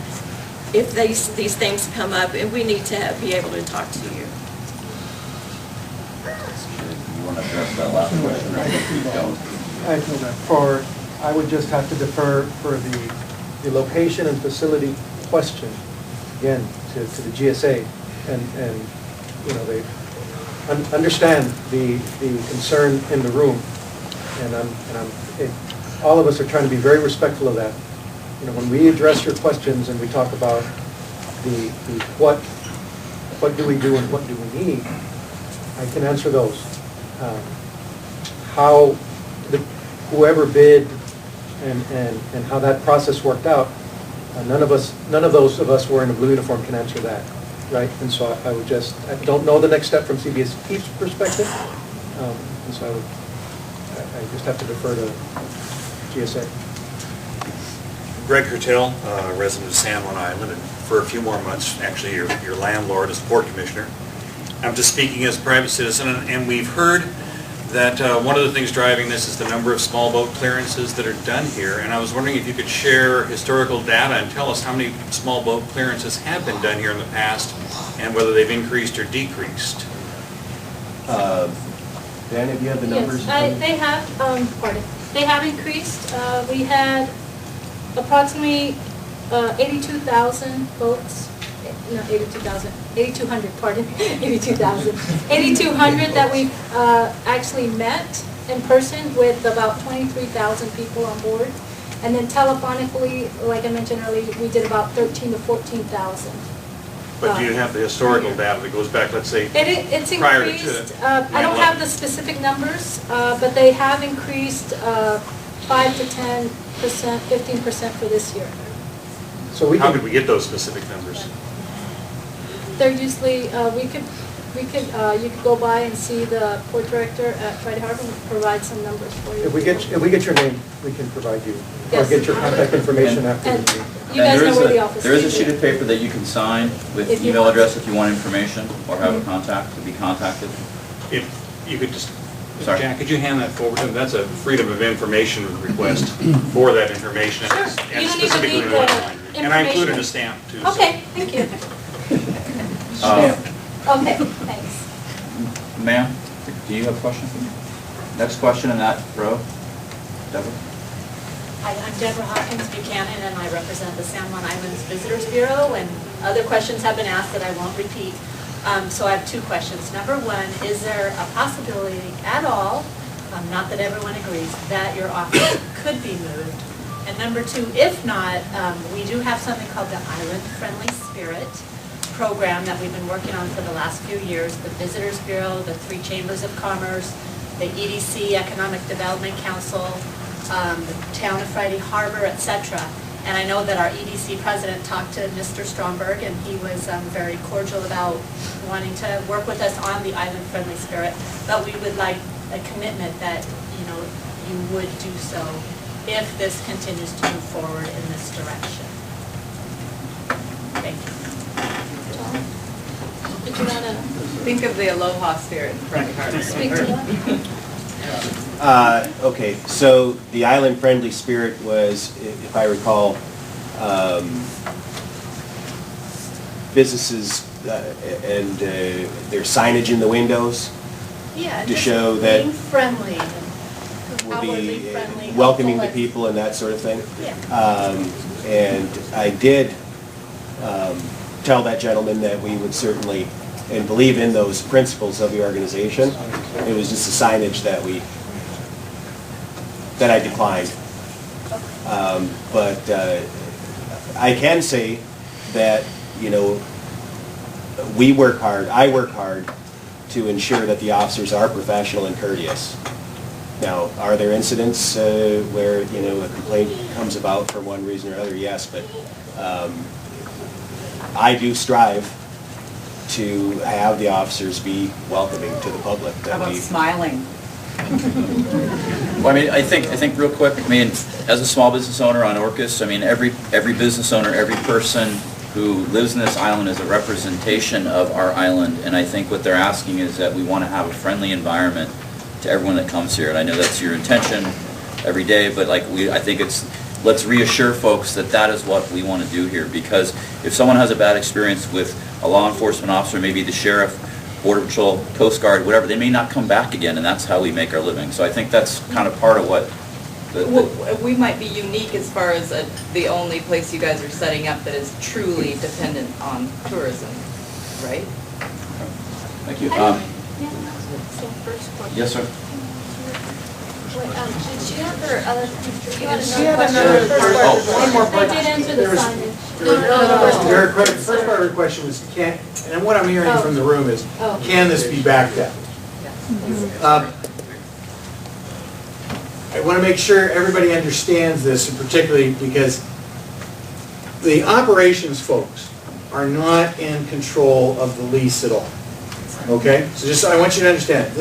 if these things come up, and we need to be able to talk to you? You want to address that last question? I would just have to defer for the location and facility question, again, to the GSA, and you know, they understand the concern in the room, and all of us are trying to be very respectful of that. You know, when we address your questions and we talk about the what do we do and what do we need, I can answer those. How whoever bid and how that process worked out, none of those of us who are in a blue uniform can answer that, right? And so I don't know the next step from CBSE's perspective, and so I just have to defer to GSA. Greg Hertel, resident of San Juan Island, and for a few more months, actually your landlord as port commissioner. I'm just speaking as a private citizen, and we've heard that one of the things driving this is the number of small boat clearances that are done here, and I was wondering if you could share historical data and tell us how many small boat clearances have been done here in the past, and whether they've increased or decreased. Dan, have you had the numbers? Yes, they have increased. We had approximately 82,000 boats, not 82,000, 8,200, pardon, 82,000. 8,200 that we actually met in person with about 23,000 people on board. And then telephonically, like I mentioned earlier, we did about 13 to 14,000. But do you have the historical data that goes back, let's say, It's prior to increased. I don't have the specific numbers, but they have increased 5 to 10%, 15% for this year. So how could we get those specific numbers? They're usually, you could go by and see the port director at Friday Harbor and provide some numbers for you. If we get your name, we can provide you, or Yes. get your contact information after the meeting. You guys know where the office is. There is a sheet of paper that you can sign with If you email want. address if you want information or have a contact to be contacted. If you could just, Sorry. Jack, could you hand that forward to them? That's a freedom of information request for that information. Sure. And You don't even specifically need in the one line. And I included information. a stamp too. so- Okay, thank you. Okay, thanks. Ma'am, do you have a question for me? Next question in that row. Deborah? Hi, I'm Deborah Hawkins Buchanan, and I represent the San Juan Islands Visitors Bureau, and other questions have been asked that I won't repeat. So I have two questions. Number one, is there a possibility at all, not that everyone agrees, that your office could be moved? And number two, if not, we do have something called the Island Friendly Spirit program that we've been working on for the last few years. The Visitors Bureau, the 3 Chambers of Commerce, the EDC, Economic Development Council, the town of Friday Harbor, etc. And I know that our EDC president talked to Mr. Stromberg, and he was very cordial about wanting to work with us on the Island Friendly Spirit. But we would like a commitment that, you would do so if this continues to move forward in this direction. Thank you. Did you want to Think of the aloha spirit in Friday Harbor. speak to that? Okay, so the Island Friendly Spirit was, if I recall, businesses and their signage in the windows Yeah, to just show that being friendly, will outwardly be friendly, welcoming to helpful. people and that sort of thing. Yeah. And I did tell that gentleman that we would certainly, and believe in those principles of the organization. It was just the signage that I declined. But I can say that, we work hard, I work hard to ensure that the officers are professional and courteous. Now, are there incidents where, you know, a complaint comes about for one reason or other? Yes, but I do strive to have the officers be welcoming to the public. How about smiling? Well, I mean, I think real quick, I mean, as a small business owner on Orcas, I mean, every business owner, every person who lives in this island is a representation of our island, and I think what they're asking is that we want to have a friendly environment to everyone that comes here, and I know that's your intention every day, but like I think let's reassure folks that that is what we want to do here, because if someone has a bad experience with a law enforcement officer, maybe the sheriff, Border Patrol, Coast Guard, whatever, they may not come back again, and that's how we make our living. So I think that's kind of part of what We might be unique as far as the only place you guys are setting up that is truly dependent on tourism, right? Thank you. Yes, sir. Did you have other, you had She had another question. One more I question. did answer the signage. The first part of the question was, and what I'm hearing from the room is, can this be backed up? I want to make sure everybody understands this, and particularly because the operations folks are not in control of the lease at all. Okay? So just, I want you to understand,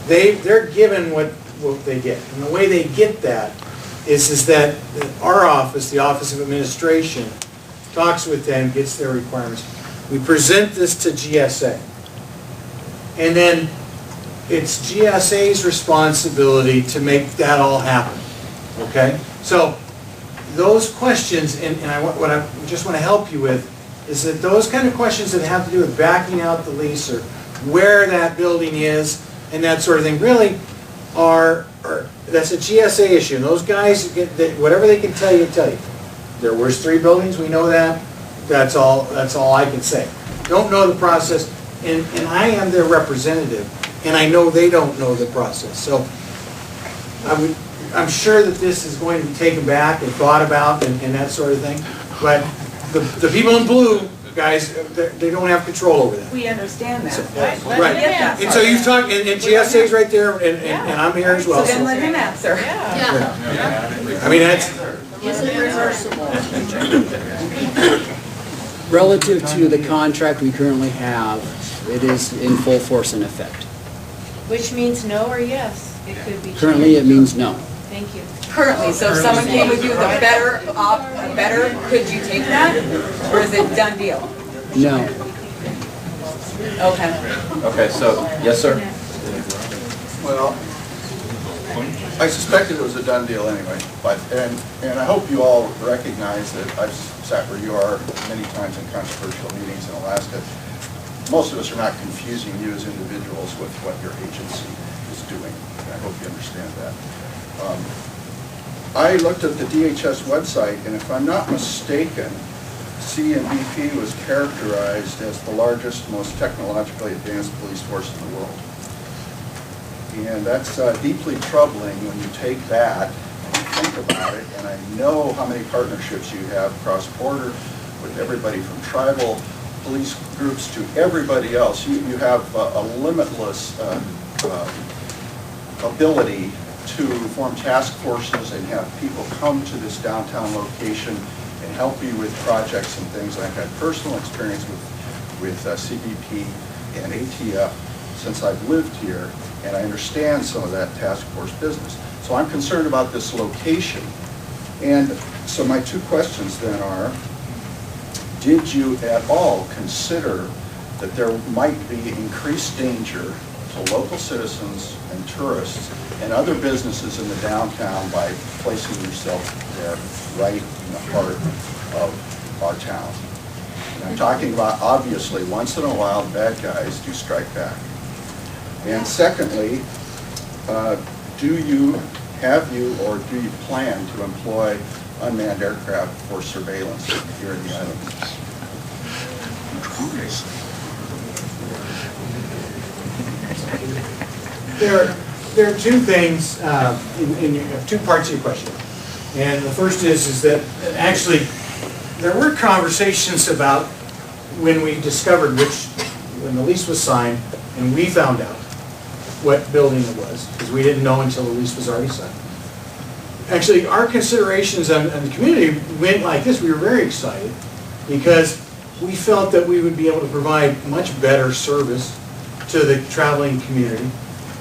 they're given what they get. And the way they get that is that our office, the Office of Administration, talks with them, gets their requirements. We present this to GSA. And then it's GSA's responsibility to make that all happen. Okay? So those questions, and what I just want to help you with, is that those kind of questions that have to do with backing out the lease or where that building is and that sort of thing really that's a GSA issue. And those guys, whatever they can tell you, tell you. There was 3 buildings, we know that. That's all I can say. Don't know the process, and I am their representative, and I know they don't know the process. So I'm sure that this is going to be taken back and thought about and that sort of thing. But the people in blue, guys, they don't have control over that. We understand that. Right. And so you've talked, and GSA's right there, and I'm here as well. So then let him answer. I mean, that's... Is it reversible? Relative to the contract we currently have, it is in full force and effect. Which means no or yes? It could be. Currently, it means no. Thank you. Currently, so if someone came with you with a better, could you take that? Or is it done deal? No. Okay. Okay, so, yes, sir? Well, I suspected it was a done deal anyway, and I hope you all recognize that I've sat where you are many times in controversial meetings in Alaska. Most of us are not confusing you as individuals with what your agency is doing. I hope you understand that. I looked at the DHS website, and if I'm not mistaken, CNBP was characterized as the largest, most technologically advanced police force in the world. And that's deeply troubling when you take that and you think about it, and I know how many partnerships you have cross-border with everybody from tribal police groups to everybody else. You have a limitless ability to form task forces and have people come to this downtown location and help you with projects and things. I've had personal experience with CBP and ATF since I've lived here, and I understand some of that task force business. So I'm concerned about this location. And so my 2 questions then are, did you at all consider that there might be increased danger to local citizens and tourists and other businesses in the downtown by placing yourself there right in the heart of our town? And I'm talking about, obviously, once in a while, bad guys do strike back. And secondly, do you plan to employ unmanned aircraft for surveillance here in the islands? There are 2 things, in 2 parts of your question. And the first is that actually there were conversations about when we discovered when the lease was signed and we found out what building it was, because we didn't know until the lease was already signed. Actually, our considerations on the community went like this. We were very excited because we felt that we would be able to provide much better service to the traveling community,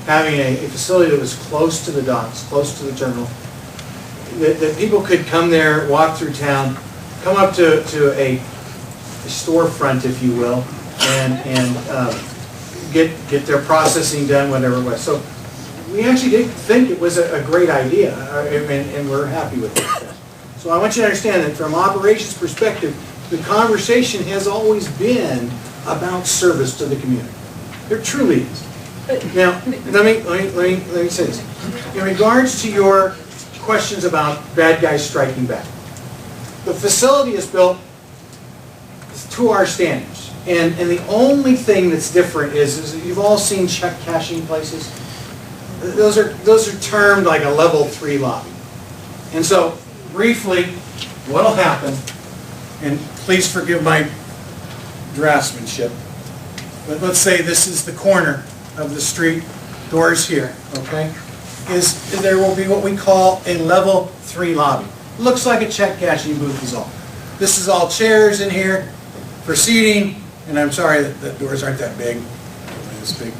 having a facility that was close to the docks, close to the terminal, that people could come there, walk through town, come up to a storefront, if you will, and get their processing done, whatever it was. So we actually did think it was a great idea, and we're happy with it. So I want you to understand that from operations perspective, the conversation has always been about service to the community. There truly is. Now, let me say this. In regards to your questions about bad guys striking back, the facility is built to our standards. And the only thing that's different is you've all seen check cashing places. Those are termed like a level 3 lobby. And so, briefly, what'll happen, and please forgive my draftsmanship, but let's say this is the corner of the street, doors here, okay? Is there will be what we call a level 3 lobby. Looks like a check cashing booth is all. This is all chairs in here for seating, and I'm sorry that the doors aren't that big. This big.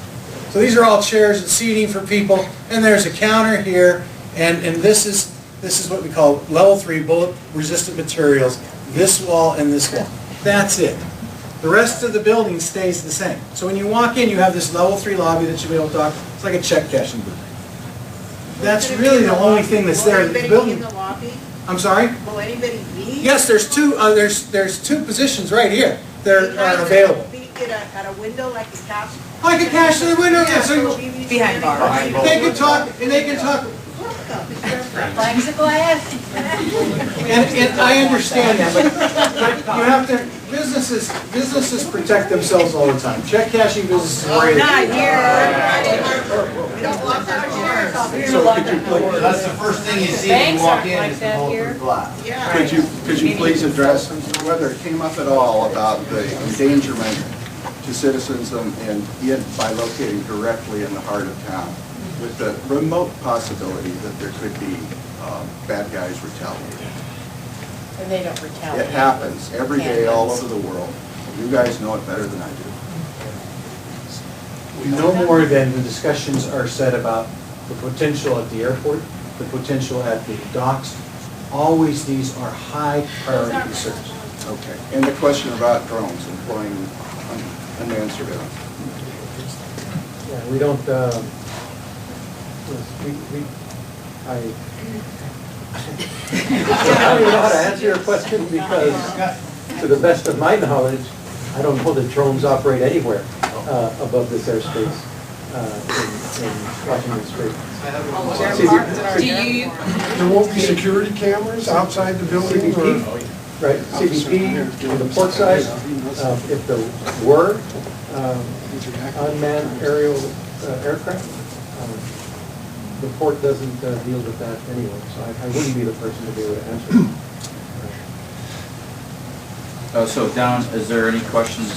So these are all chairs and seating for people, and there's a counter here, and this is what we call level 3 bullet resistant materials, this wall and this wall. That's it. The rest of the building stays the same. So when you walk in, you have this level 3 lobby that you'll be able to talk. It's like a check cashing booth. That's really the only thing that's there in the building. I'm sorry? Will anybody be? Yes, there's two positions right here that are available. At a window like a cash? Like a cash to the window, yes. Behind bars. They can talk, and they can talk. Flags of glass. And I understand that, but you have to, businesses protect themselves all the time. Check cashing businesses worry. Not here. We don't lock our doors. That's the first thing you see when you walk in is the bulletproof glass. Yeah. Could you please address whether it came up at all about the endangerment to citizens and by locating directly in the heart of town, with the remote possibility that there could be bad guys retaliating? And they don't retaliate. It happens every day all over the world. You guys know it better than I do. No more than the discussions are said about the potential at the airport, the potential at the docks. Always these are high priority concerns. Okay. And the question about drones, employing unmanned surveillance. Yeah, we don't, I don't even know how to answer your question because, to the best of my knowledge, I don't know that drones operate anywhere above this airspace in Washington Street. There won't be security cameras outside the building? Right, CBP on the port side, if there were unmanned aerial aircraft, the port doesn't deal with that anyway, so I wouldn't be the person to be able to answer. So Don, is there any questions?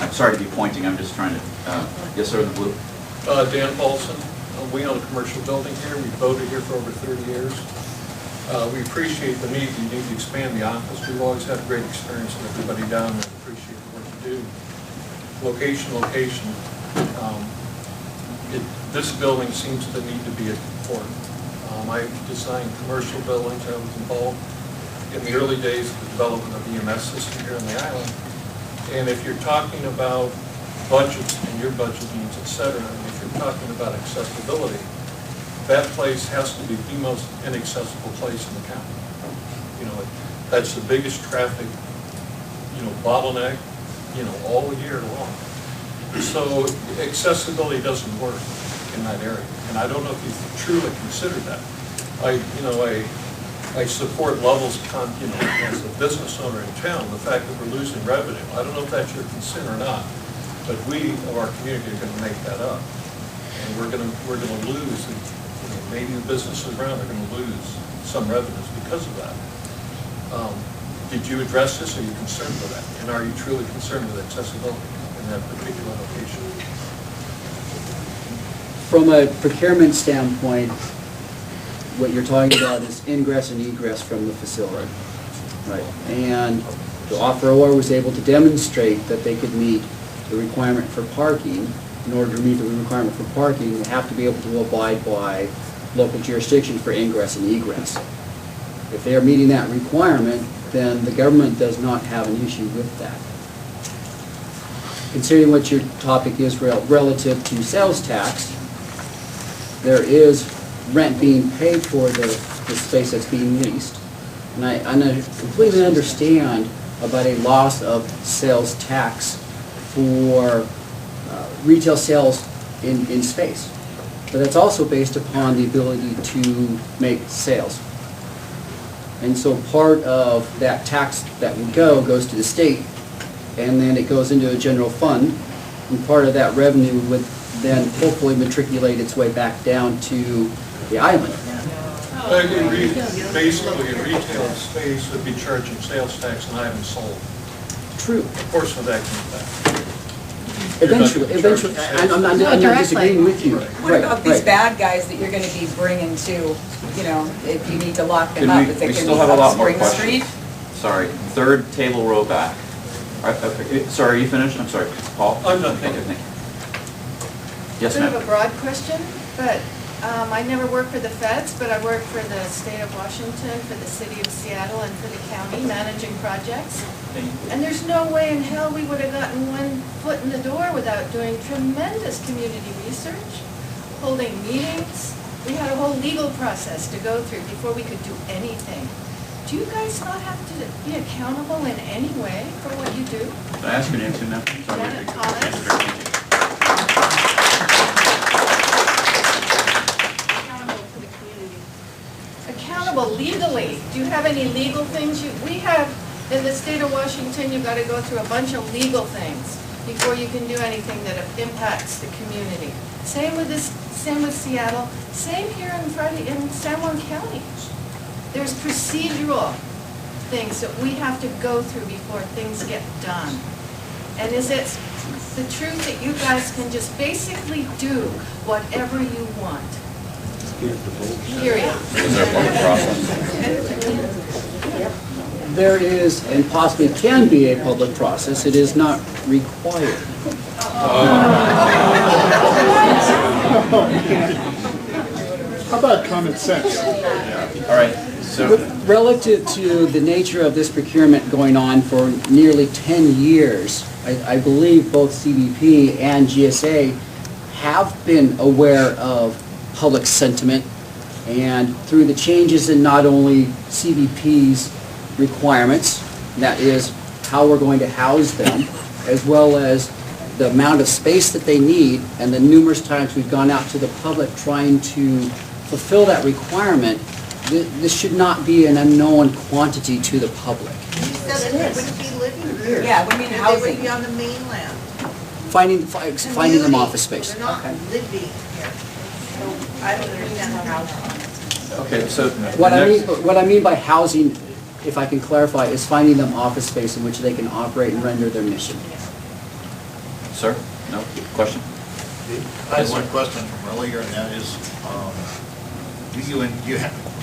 I'm sorry to be pointing, I'm just trying to, yes sir, in the blue. Dan Paulson. We own a commercial building here. We've voted here for over 30 years. We appreciate the need to expand the office. We've always had a great experience with everybody down there. Appreciate the work you do. Location. This building seems to need to be at the port. I designed commercial buildings. I was involved in the early days of the development of the EMS system here on the island. And if you're talking about budgets and your budget needs, et cetera, and if you're talking about accessibility, that place has to be the most inaccessible place in the county. You know, that's the biggest traffic, bottleneck, all year long. So accessibility doesn't work in that area. And I don't know if you've truly considered that. I support Lovell's, as a business owner in town, the fact that we're losing revenue. I don't know if that's your concern or not, but we of our community are going to make that up. And we're going to lose, maybe the businesses around are going to lose some revenues because of that. Did you address this? Are you concerned with that? And are you truly concerned with accessibility in that particular location? From a procurement standpoint, what you're talking about is ingress and egress from the facility. Right. And the offeror was able to demonstrate that they could meet the requirement for parking. In order to meet the requirement for parking, they have to be able to abide by local jurisdiction for ingress and egress. If they are meeting that requirement, then the government does not have an issue with that. Considering what your topic is relative to sales tax, there is rent being paid for the space that's being leased. And I completely understand about a loss of sales tax for retail sales in space. But that's also based upon the ability to make sales. And so part of that tax that would goes to the state, and then it goes into a general fund, and part of that revenue would then hopefully matriculate its way back down to the island. Basically, a retail space would be charging sales tax on items sold. True. A portion of that comes back. Eventually, I'm not disagreeing with you. What about these bad guys that you're gonna be bringing to, you know, if you need to lock them up, if they We can still be have a up lot more Spring Street? questions. Sorry, third table row back. Sorry, are you finished? I'm sorry, Paul? I'm done, thank you. Yes, Bit of ma'am. a broad question, but I never worked for the feds, but I worked for the state of Washington, for the city of Seattle, and for the county, managing projects. And there's no way in hell we would have gotten one foot in the door without doing tremendous community research, holding meetings. We had a whole legal process to go through before we could do anything. Do you guys not have to be accountable in any way for what you do? Can I ask your name too, ma'am? Janet Thomas. Accountable to the community. Accountable legally. Do you have any legal things we have in the state of Washington? You've got to go through a bunch of legal things before you can do anything that impacts the community. Same with Seattle. Same here in San Juan County. There's procedural things that we have to go through before things get done. And is it the truth that you guys can just basically do whatever you want? Period. Is there a public process? There is, and possibly can be, a public process. It is not required. How about common sense? All right, so. Relative to the nature of this procurement going on for nearly 10 years, I believe both CBP and GSA have been aware of public sentiment, and through the changes in not only CBP's requirements, that is how we're going to house them, as well as the amount of space that they need, and the numerous times we've gone out to the public trying to fulfill that requirement, this should not be an unknown quantity to the public. You said they wouldn't be living here. Yeah, we mean They housing. would be on the mainland. Finding them office space. They're not living here. So I don't understand how. Okay, so. What I mean by housing, if I can clarify, is finding them office space in which they can operate and render their mission. Sir, no, question? I have one question from earlier, and that is, do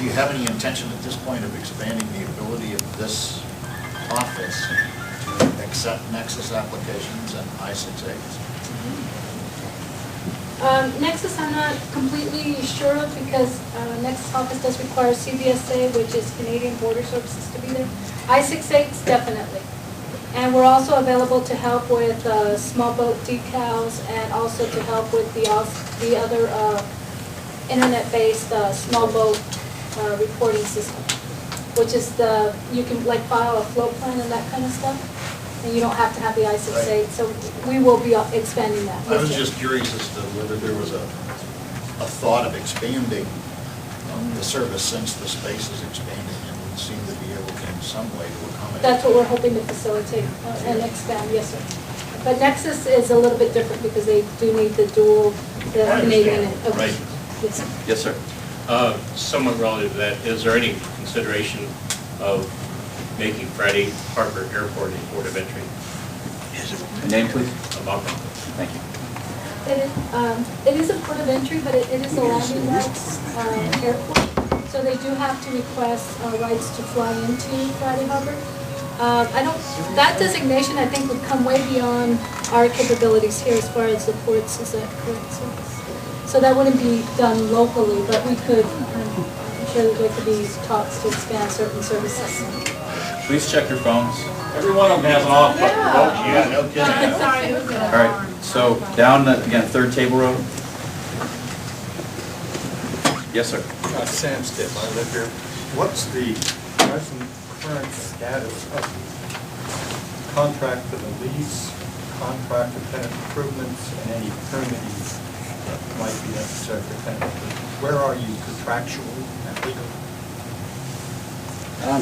you have any intention at this point of expanding the ability of this office to accept Nexus applications and I-6As? Nexus, I'm not completely sure of because Nexus office does require CBSA, which is Canadian Border Services, to be there. I-6As, definitely. And we're also available to help with small boat decals and also to help with the other internet-based small boat reporting system, which is you can like file a float plan and that kind of stuff, and you don't have to have the I-6A. So we will be expanding that. I was just curious as to whether there was a thought of expanding the service since the space is expanding and would seem to be able to in some way to accommodate. That's what we're hoping to facilitate and expand, yes, sir. But Nexus is a little bit different because they do need the Canadian. Right. Yes, sir. Yes, sir. Somewhat relative to that, is there any consideration of making Friday Harbor Airport a port of entry? Name, please. Bob. Thank you. It is a port of entry, but it is a landing rights airport. So they do have to request rights to fly into Friday Harbor. That designation, I think, would come way beyond our capabilities here as far as the ports, is that correct? So that wouldn't be done locally, but we could, I'm sure that there could be talks to expand certain services. Please check your phones. Every one of them has an off button, folks. Yeah, no kidding. All right, so down, again, third table row. Yes, sir. Sam Stitt, I live here. What's the present current status of the contract for the lease, contract for tenant improvements, and any permitting that might be necessary for tenant improvements? Where are you contractually and legally?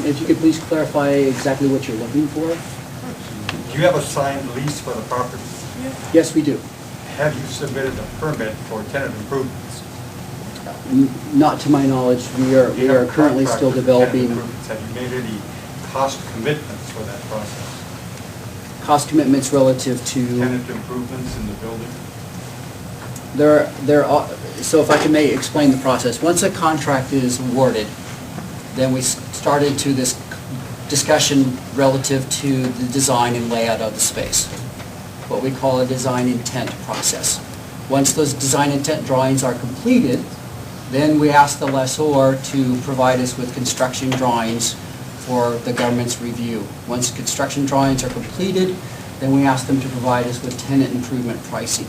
If you could please clarify exactly what you're looking for? Do you have a signed lease for the property? Yes, we do. Have you submitted a permit for tenant improvements? Not to my knowledge. We are currently still developing. Have you made any cost commitments for that process? Cost commitments relative to. Tenant improvements in the building? So if I can may explain the process. Once a contract is awarded, then we started to this discussion relative to the design and layout of the space, what we call a design intent process. Once those design intent drawings are completed, then we ask the lessor to provide us with construction drawings for the government's review. Once construction drawings are completed, then we ask them to provide us with tenant improvement pricing.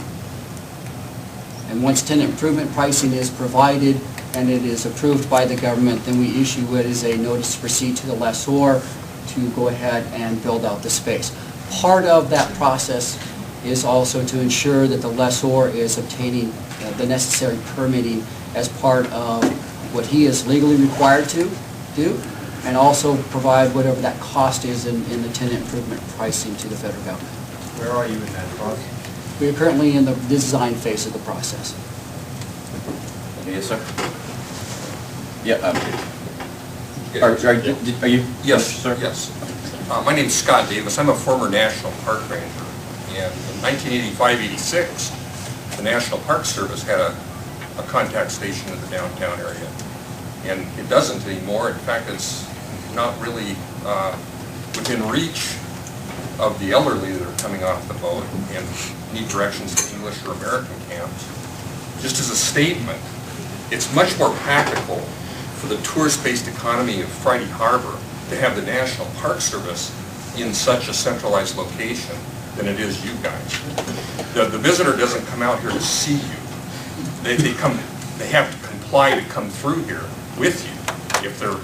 And once tenant improvement pricing is provided and it is approved by the government, then we issue it as a notice to proceed to the lessor to go ahead and build out the space. Part of that process is also to ensure that the lessor is obtaining the necessary permitting as part of what he is legally required to do, and also provide whatever that cost is in the tenant improvement pricing to the federal government. Where are you in that process? We are currently in the design phase of the process. Yes, sir. Yeah. Are you? Yes, sir? yes. My name's Scott Davis. I'm a former National Park Ranger. And in 1985-86, the National Park Service had a contact station in the downtown area. And it doesn't anymore. In fact, it's not really within reach of the elderly that are coming off the boat and need directions to English or American camps. Just as a statement, it's much more practical for the tourist-based economy of Friday Harbor to have the National Park Service in such a centralized location than it is you guys. The visitor doesn't come out here to see you. They have to comply to come through here with you if they're,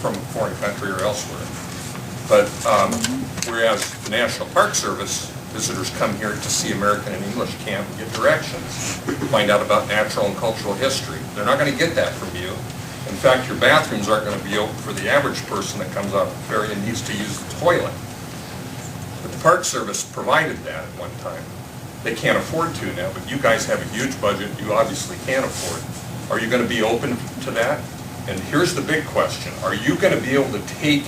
from a foreign country or elsewhere. But whereas the National Park Service, visitors come here to see American and English camp and get directions, find out about natural and cultural history. They're not going to get that from you. In fact, your bathrooms aren't going to be open for the average person that comes off the ferry and needs to use the toilet. But the Park Service provided that at one time. They can't afford to now, but you guys have a huge budget you obviously can't afford. Are you going to be open to that? And here's the big question. Are you going to be able to take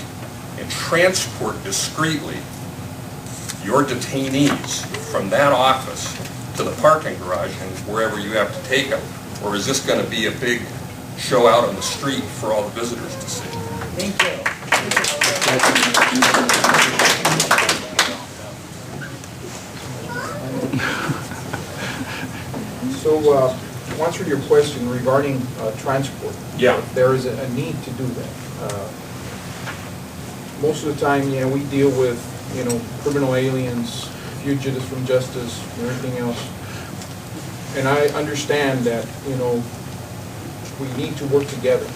and transport discreetly your detainees from that office to the parking garage and wherever you have to take them? Or is this going to be a big show out on the street for all the visitors to see? Thank you. So, to answer your question regarding transport. Yeah. There is a need to do that. Most of the time, we deal with, criminal aliens, fugitives from justice, and everything else. And I understand that, we need to work together,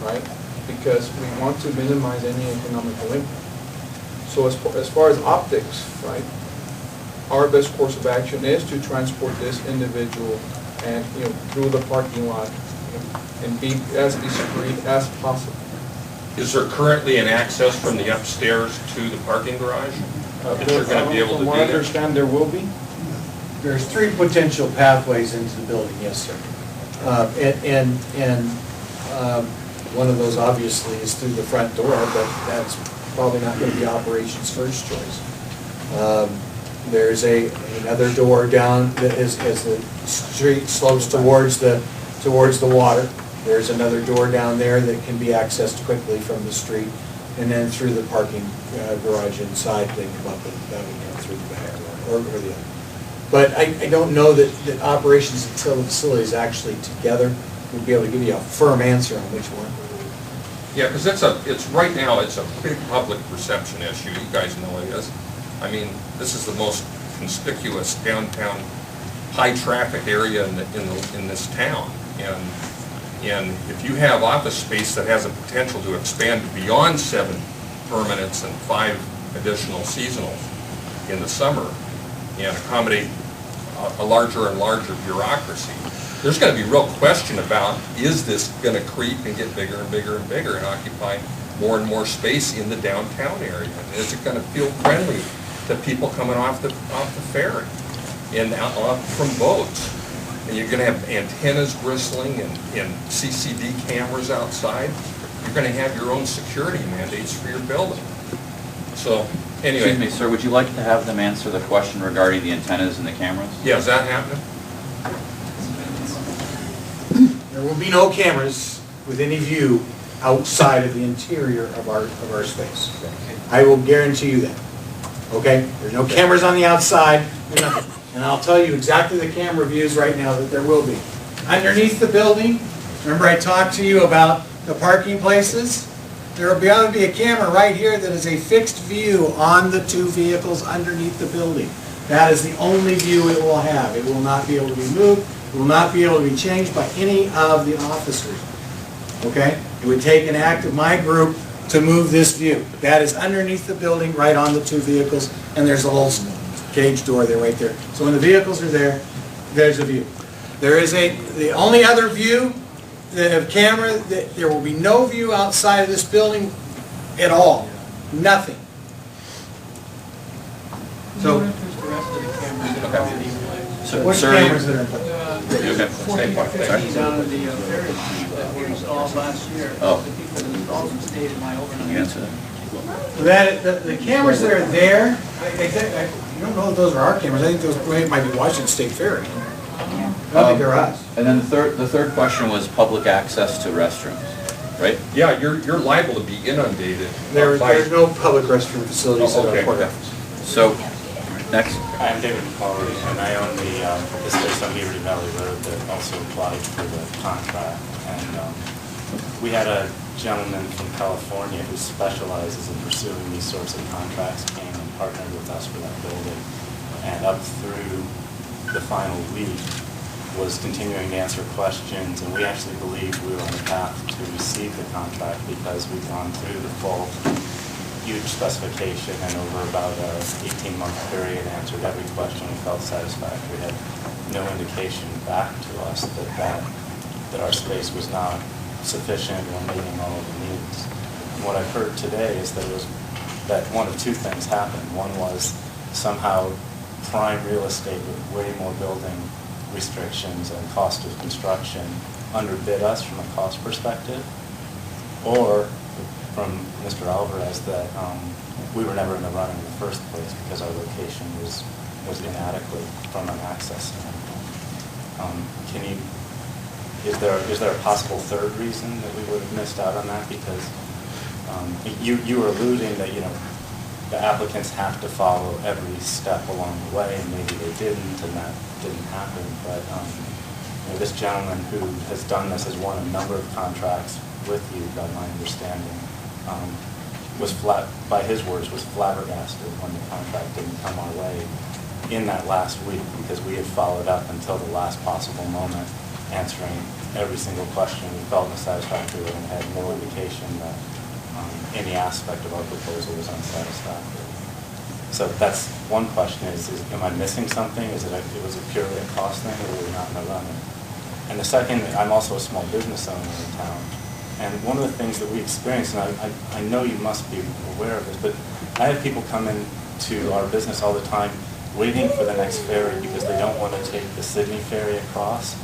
right? Because we want to minimize any economical impact. So as far as optics, right, our best course of action is to transport this individual and, through the parking lot and be as discreet as possible. Is there currently an access from the upstairs to the parking garage? That you're going to be able to do From what I understand, there will be. There's 3 potential pathways into the building, yes, sir. One of those obviously is through the front door, but that's probably not going to be operations first choice. There's another door down that as the street slopes towards the water. There's another door down there that can be accessed quickly from the street. And then through the parking garage inside, they come up and that would come through the back or the other. But I don't know that operations and facilities actually together would be able to give you a firm answer on which one. Yeah, because it's right now, it's a big public perception issue. You guys know it is. I mean, this is the most conspicuous downtown, high-traffic area in this town. And if you have office space that has a potential to expand beyond 7 permanents and 5 additional seasonals in the summer and accommodate a larger and larger bureaucracy, there's going to be real question about, is this going to creep and get bigger and bigger and bigger and occupy more and more space in the downtown area? And is it going to feel friendly to people coming off the ferry and out from boats? And you're going to have antennas bristling and CCD cameras outside. You're going to have your own security mandates for your building. So, anyway. Excuse me, sir, would you like to have them answer the question regarding the antennas and the cameras? Yeah, is that happening? There will be no cameras with any view outside of the interior of our space. I will guarantee you that. Okay? There's no cameras on the outside, there's nothing. And I'll tell you exactly the camera views right now that there will be. Underneath the building, remember I talked to you about the parking places? There will be able to be a camera right here that is a fixed view on the 2 vehicles underneath the building. That is the only view it will have. It will not be able to be moved. It will not be able to be changed by any of the officers. Okay? It would take an act of my group to move this view. That is underneath the building, right on the 2 vehicles, and there's a whole cage door there, right there. So when the vehicles are there, there's a view. There is the only other view, the camera, there will be no view outside of this building at all. Nothing. So, what cameras that are in place? Down at the ferry that were installed last year. Oh. The people that installed them stayed in my overnight. Can you answer that? The cameras that are there, I don't know if those are our cameras. I think those might be Washington State Ferry. I don't think they're us. And then the third question was public access to restrooms, right? Yeah, you're liable to be inundated. There's no public restroom facilities at our court office. So, next. Hi, I'm David McCauley, and I own the space on Beaverton Valley Road that also applied for the contract. And we had a gentleman from California who specializes in pursuing these sorts of contracts, came and partnered with us for that building. And up through the final week was continuing to answer questions, and we actually believed we were on the path to receive the contract because we'd gone through the full huge specification and over about a 18-month period answered every question we felt satisfactory. We had no indication back to us that our space was not sufficient or meeting all of the needs. And what I've heard today is that one of 2 things happened. One was somehow prime real estate with way more building restrictions and cost of construction underbid us from a cost perspective, or from Mr. Alvarez that we were never in the running in the first place because our location was inadequate from an access standpoint. Is there a possible third reason that we would have missed out on that? Because you were alluding that the applicants have to follow every step along the way, and maybe they didn't, and that didn't happen. But this gentleman who has done this has won a number of contracts with you, by my understanding, by his words, was flabbergasted when the contract didn't come our way in that last week, because we had followed up until the last possible moment, answering every single question we felt was satisfactory and had no indication that any aspect of our proposal was unsatisfactory. So that's one question is am I missing something? Was it purely a cost thing, or were we not in the running? And the second, I'm also a small business owner in town. And one of the things that we experience, and I know you must be aware of this, but I have people come into our business all the time waiting for the next ferry because they don't want to take the Sydney ferry across,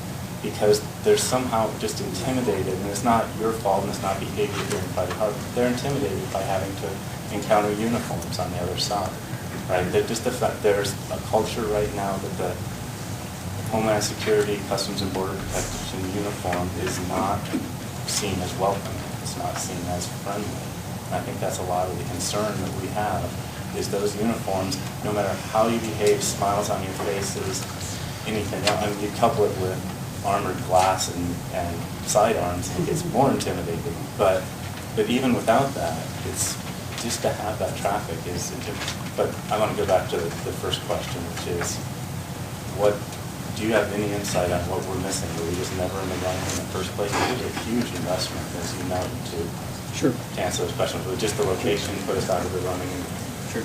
because they're somehow just intimidated, and it's not your fault and it's not behavior here in Private Harbor. They're intimidated by having to encounter uniforms on the other side. right? Just the fact there's a culture right now that the Homeland Security, Customs and Border Protection uniform is not seen as welcome. It's not seen as friendly. And I think that's a lot of the concern that we have, is those uniforms, no matter how you behave, smiles on your faces, anything else, and you couple it with armored glass and sidearms, it's more intimidating. But even without that, it's just to have that traffic is intimidating. But I want to go back to the first question, which is, do you have any insight on what we're missing? Were we just never in the running in the first place? It was a huge investment, as you know, to answer those questions. But just the location put us out of the running. Sure.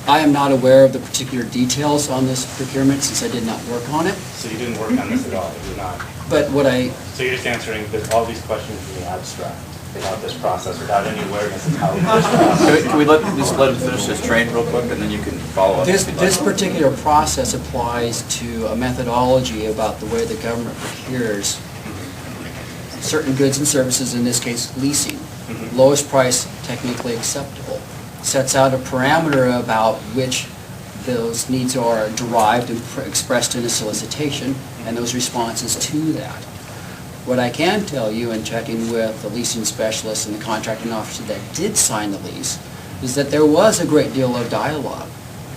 I am not aware of the particular details on this procurement since I did not work on it. So you didn't work on this at all? You did not? But what I... So you're just answering all these questions in the abstract about this process without any awareness of how this process... Can we let him finish his train real quick, and then you can follow up? This particular process applies to a methodology about the way the government procures certain goods and services, in this case leasing. Lowest price technically acceptable. Sets out a parameter about which those needs are derived and expressed in a solicitation, and those responses to that. What I can tell you in checking with the leasing specialist and the contracting officer that did sign the lease is that there was a great deal of dialogue.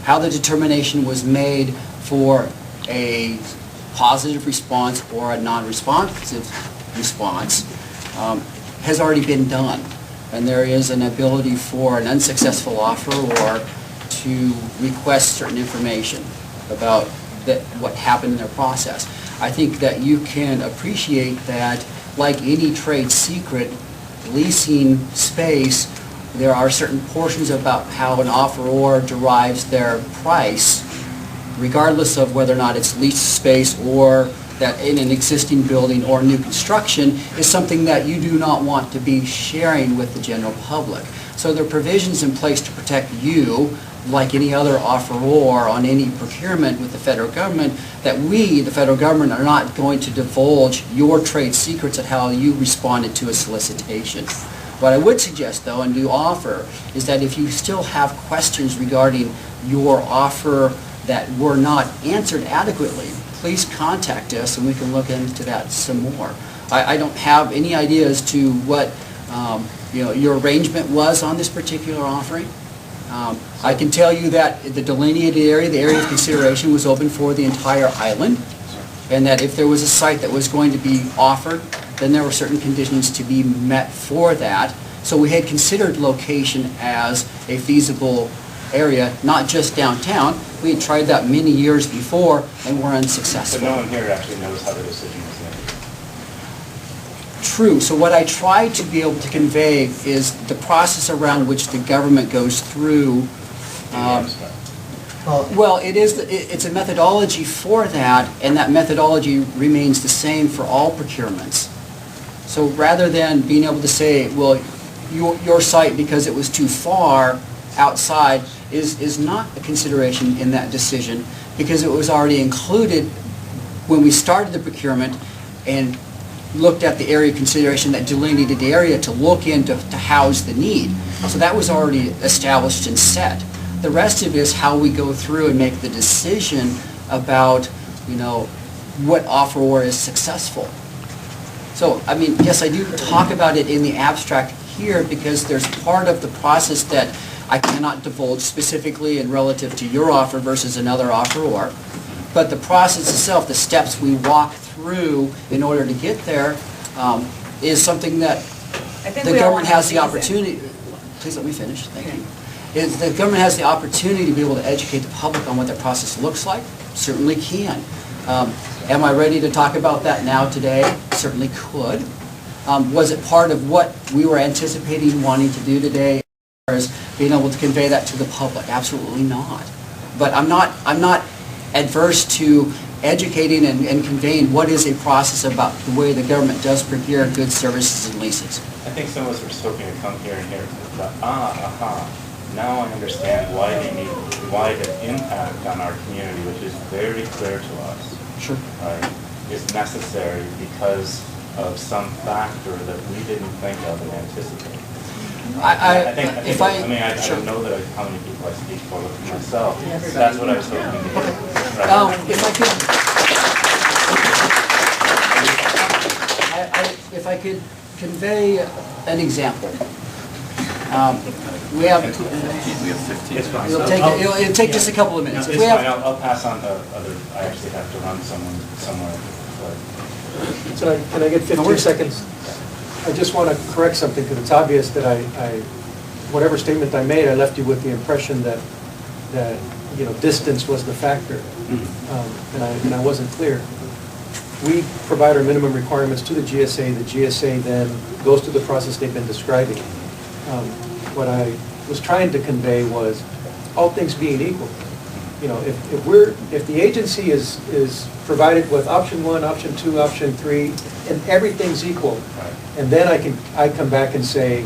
How the determination was made for a positive response or a non-responsive response has already been done. And there is an ability for an unsuccessful offeror to request certain information about what happened in their process. I think that you can appreciate that, like any trade secret, leasing space, there are certain portions about how an offeror derives their price, regardless of whether or not it's leased space or that in an existing building or new construction, is something that you do not want to be sharing with the general public. So there are provisions in place to protect you, like any other offeror on any procurement with the federal government, that we, the federal government, are not going to divulge your trade secrets of how you responded to a solicitation. What I would suggest, though, and do offer, is that if you still have questions regarding your offer that were not answered adequately, please contact us and we can look into that some more. I don't have any idea as to what your arrangement was on this particular offering. I can tell you that the delineated area, the area of consideration, was open for the entire island, and that if there was a site that was going to be offered, then there were certain conditions to be met for that. So we had considered location as a feasible area, not just downtown. We had tried that many years before and were unsuccessful. But no one here actually knows how the decision was made. True. So what I try to be able to convey is the process around which the government goes through. Well, it's a methodology for that, and that methodology remains the same for all procurements. So rather than being able to say, well, your site, because it was too far outside, is not a consideration in that decision, because it was already included when we started the procurement and looked at the area consideration that delineated the area to look into to house the need. So that was already established and set. The rest of it is how we go through and make the decision about, what offeror is successful. So, I mean, yes, I do talk about it in the abstract here because there's part of the process that I cannot divulge specifically and relative to your offer versus another offeror. But the process itself, the steps we walk through in order to get there, is something that the government has the opportunity. Please let me finish. Thank you. The government has the opportunity to be able to educate the public on what that process looks like. Certainly can. Am I ready to talk about that now today? Certainly could. Was it part of what we were anticipating wanting to do today, as far as being able to convey that to the public? Absolutely not. But I'm not adverse to educating and conveying what is a process about the way the government does procure goods, services, and leases. I think some of us are hoping to come here and hear, now I understand why the impact on our community, which is very clear to us, is necessary because of some factor that we didn't think of and anticipate. I think, if I mean, I don't know that how many people I speak for myself. That's what I was hoping to hear. If I could convey an example. We have 15. It's fine. it'll take just a couple of minutes. No, If it's we have- fine, I'll pass on to other, I actually have to run somewhere. So can I get 15 seconds? I just want to correct something, because it's obvious that whatever statement I made, I left you with the impression that, distance was the factor. And I wasn't clear. We provide our minimum requirements to the GSA. The GSA then goes through the process they've been describing. What I was trying to convey was, all things being equal, if the agency is provided with option 1, option 2, option 3, and everything's equal, and then I come back and say,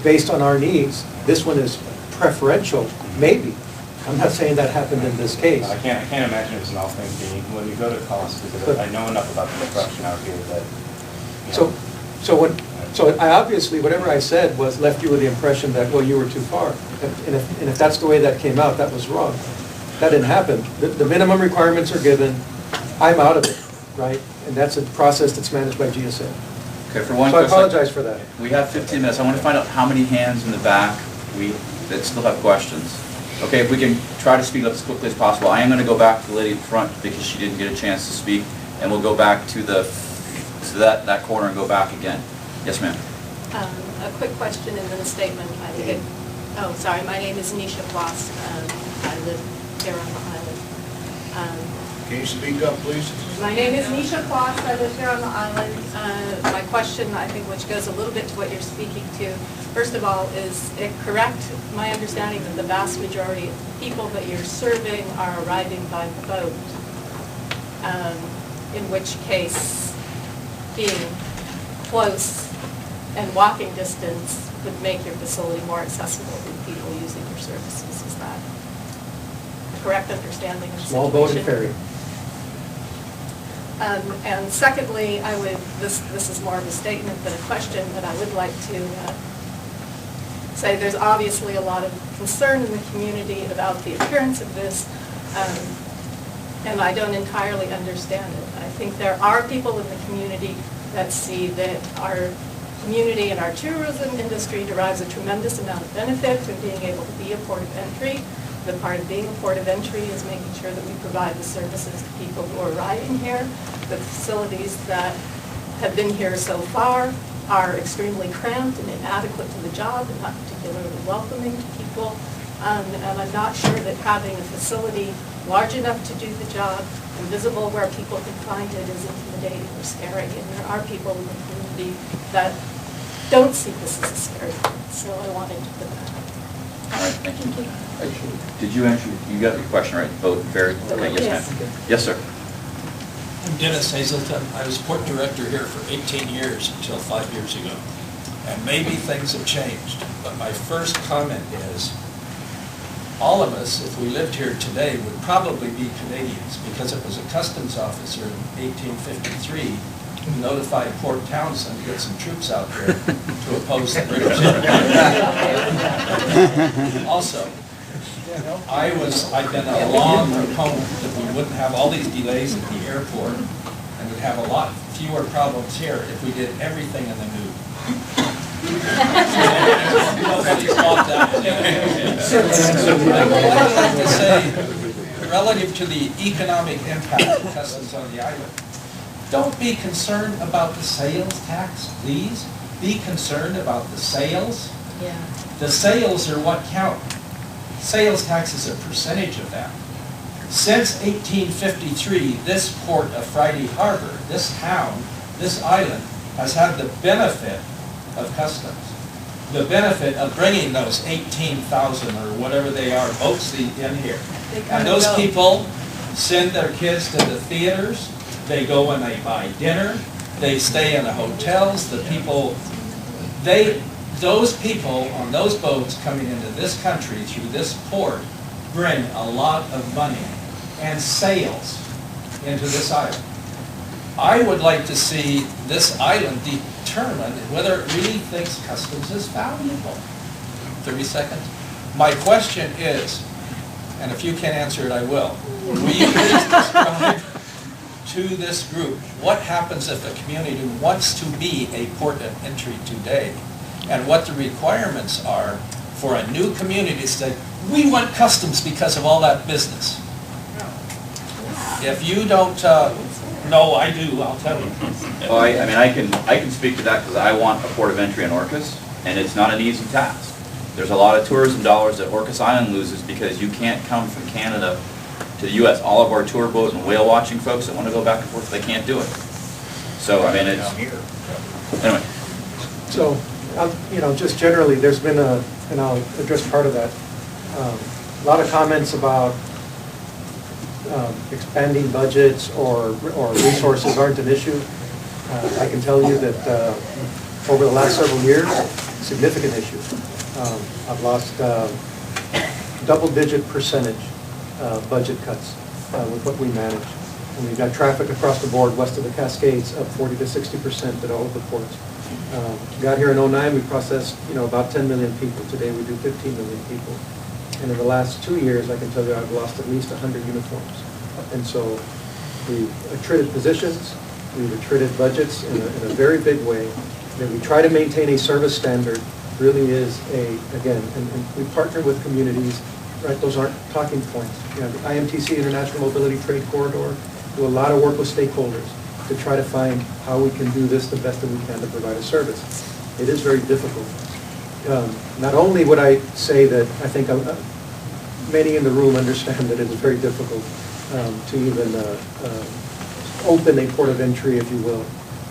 based on our needs, this one is preferential, maybe. I'm not saying that happened in this case. I can't imagine it was an all things being equal. When you go to cost, because I know enough about the construction out here that, So I obviously, whatever I said was left you with the impression that, well, you were too far. And if that's the way that came out, that was wrong. That didn't happen. The minimum requirements are given, I'm out of it, right? And that's a process that's managed by GSA. Okay, for one So I quick apologize for that. We have 15 minutes. I want to find out how many hands in the back that still have questions. Okay, if we can try to speak up as quickly as possible. I am going to go back to the lady in front because she didn't get a chance to speak, and we'll go back to that corner and go back again. Yes, ma'am. A quick question and then a statement. Sorry, my name is Nisha Floss. I live here on the island. Can you speak up, please? My name is Nisha Floss. I live here on the island. My question, I think, which goes a little bit to what you're speaking to, first of all, is it correct, my understanding that the vast majority of people that you're serving are arriving by boat, in which case being close and walking distance would make your facility more accessible to people using your services. Is that a correct understanding of the Small boat and situation? ferry. And secondly, this is more of a statement than a question, but I would like to say there's obviously a lot of concern in the community about the appearance of this, and I don't entirely understand it. I think there are people in the community that see that our community and our tourism industry derives a tremendous amount of benefit from being able to be a port of entry. The part of being a port of entry is making sure that we provide the services to people who are arriving here. The facilities that have been here so far are extremely cramped and inadequate to the job and not particularly welcoming to people. And I'm not sure that having a facility large enough to do the job and visible where people can find it is intimidating or scary. And there are people in the community that don't see this as a scary thing. So I wanted to put that out. All right, thank you. Did you answer, you got your question right, boat and ferry? Okay, yes, ma'am. Yes, sir. I'm Dennis Hazelton. I was port director here for 18 years until 5 years ago. And maybe things have changed, but my first comment is, all of us, if we lived here today, would probably be Canadians, because it was a customs officer in 1853 who notified Port Townsend to get some troops out there to oppose the British. Also, I've been a long proponent that we wouldn't have all these delays at the airport and would have a lot fewer problems here if we did everything in the nude. Nobody's bought that. I would like to say, relative to the economic impact of customs on the island, don't be concerned about the sales tax, please. Be concerned about the sales. Yeah. The sales are what count. Sales tax is a percentage of that. Since 1853, this port of Friday Harbor, this town, this island, has had the benefit of customs. The benefit of bringing those 18,000 or whatever they are boats in here. And those people send their kids to the theaters, they go and they buy dinner, they stay in the hotels, the people, those people on those boats coming into this country through this port bring a lot of money and sales into this island. I would like to see this island determine whether it really thinks customs is valuable. 30 seconds. My question is, and if you can't answer it, I will. Will you please describe to this group what happens if a community wants to be a port of entry today, and what the requirements are for a new community to say, we want customs because of all that business? If you don't, no, I do, I'll tell you. Well, I mean, I can speak to that because I want a port of entry in Orcas, and it's not an easy task. There's a lot of tourism dollars that Orcas Island loses because you can't come from Canada to the U.S. All of our tour boat and whale watching folks that want to go back and forth, they can't do it. So, I mean, it's, anyway. So, you know, just generally, there's been and I'll address part of that, a lot of comments about expanding budgets or resources aren't an issue. I can tell you that over the last several years, significant issue. I've lost double-digit percentage budget cuts with what we manage. And we've got traffic across the board west of the Cascades up 40 to 60% at all of the ports. Got here in '09, we processed, you know, about 10 million people. Today we do 15 million people. And in the last 2 years, I can tell you I've lost at least 100 uniforms. And so we've attrited positions, we've attrited budgets in a very big way. That we try to maintain a service standard really is again, and we partner with communities, right? Those aren't talking points. You know, the IMTC, International Mobility Trade Corridor, do a lot of work with stakeholders to try to find how we can do this the best that we can to provide a service. It is very difficult. Not only would I say that I think many in the room understand that it is very difficult to even open a port of entry, if you will.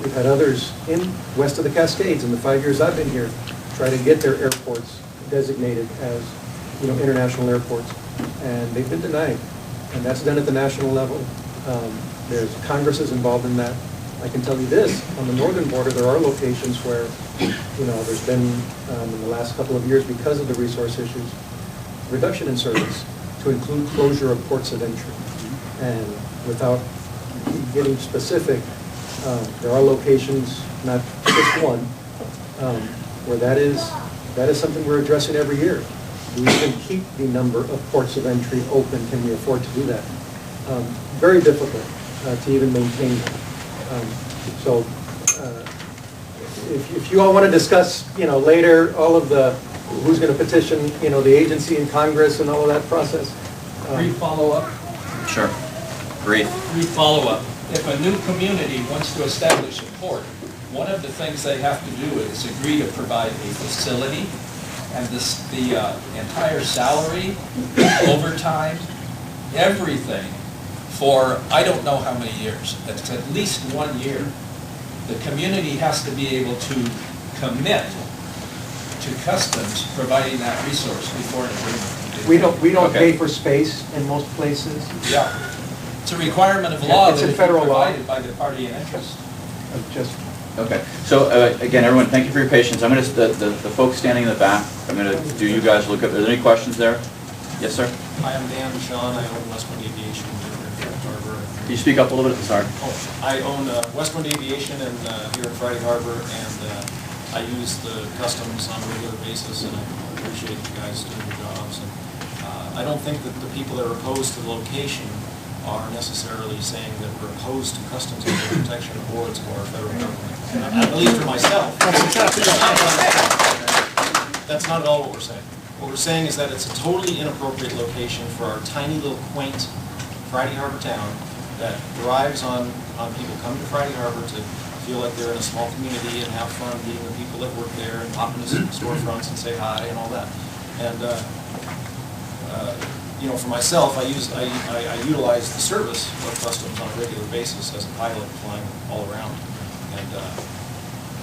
We've had others in west of the Cascades in the 5 years I've been here try to get their airports designated as, you know, international airports, and they've been denied. And that's done at the national level. There's Congress is involved in that. I can tell you this, on the northern border, there are locations where, you know, there's been, in the last couple of years, because of the resource issues, reduction in service to include closure of ports of entry. And without getting specific, there are locations, not just one, where that is something we're addressing every year. Do we can keep the number of ports of entry open? Can we afford to do that? Very difficult to even maintain that. So if you all want to discuss, you know, later all of the who's going to petition, you know, the agency in Congress and all of that process. Brief follow-up? Sure. Brief. Brief follow-up. If a new community wants to establish a port, one of the things they have to do is agree to provide a facility, and the entire salary, overtime, everything for I don't know how many years. It's at least 1 year. The community has to be able to commit to customs providing that resource before an agreement. We don't pay for space in most places. Yeah. It's a requirement of law It's that in is federal law. provided by the party in interest. Okay, so again, everyone, thank you for your patience. I'm going to, the folks standing in the back, I'm going to do you guys look up, are there any questions there? Yes, sir? Hi, I'm Dan Sean, I own Westwind Aviation here in Friday Harbor. Can you speak up a little bit, sorry? I own Westwind Aviation and here in Friday Harbor, and I use the customs on a regular basis, and I appreciate you guys doing your jobs. And I don't think that the people that are opposed to the location are necessarily saying that we're opposed to customs and protection boards or our federal government. At least for myself. That's not at all what we're saying. What we're saying is that it's a totally inappropriate location for our tiny little quaint Friday Harbor town that thrives on people coming to Friday Harbor to feel like they're in a small community and have fun meeting the people that work there and pop into some storefronts and say hi and all that. And you know, for myself, I utilize the service of customs on a regular basis as a pilot flying all around. And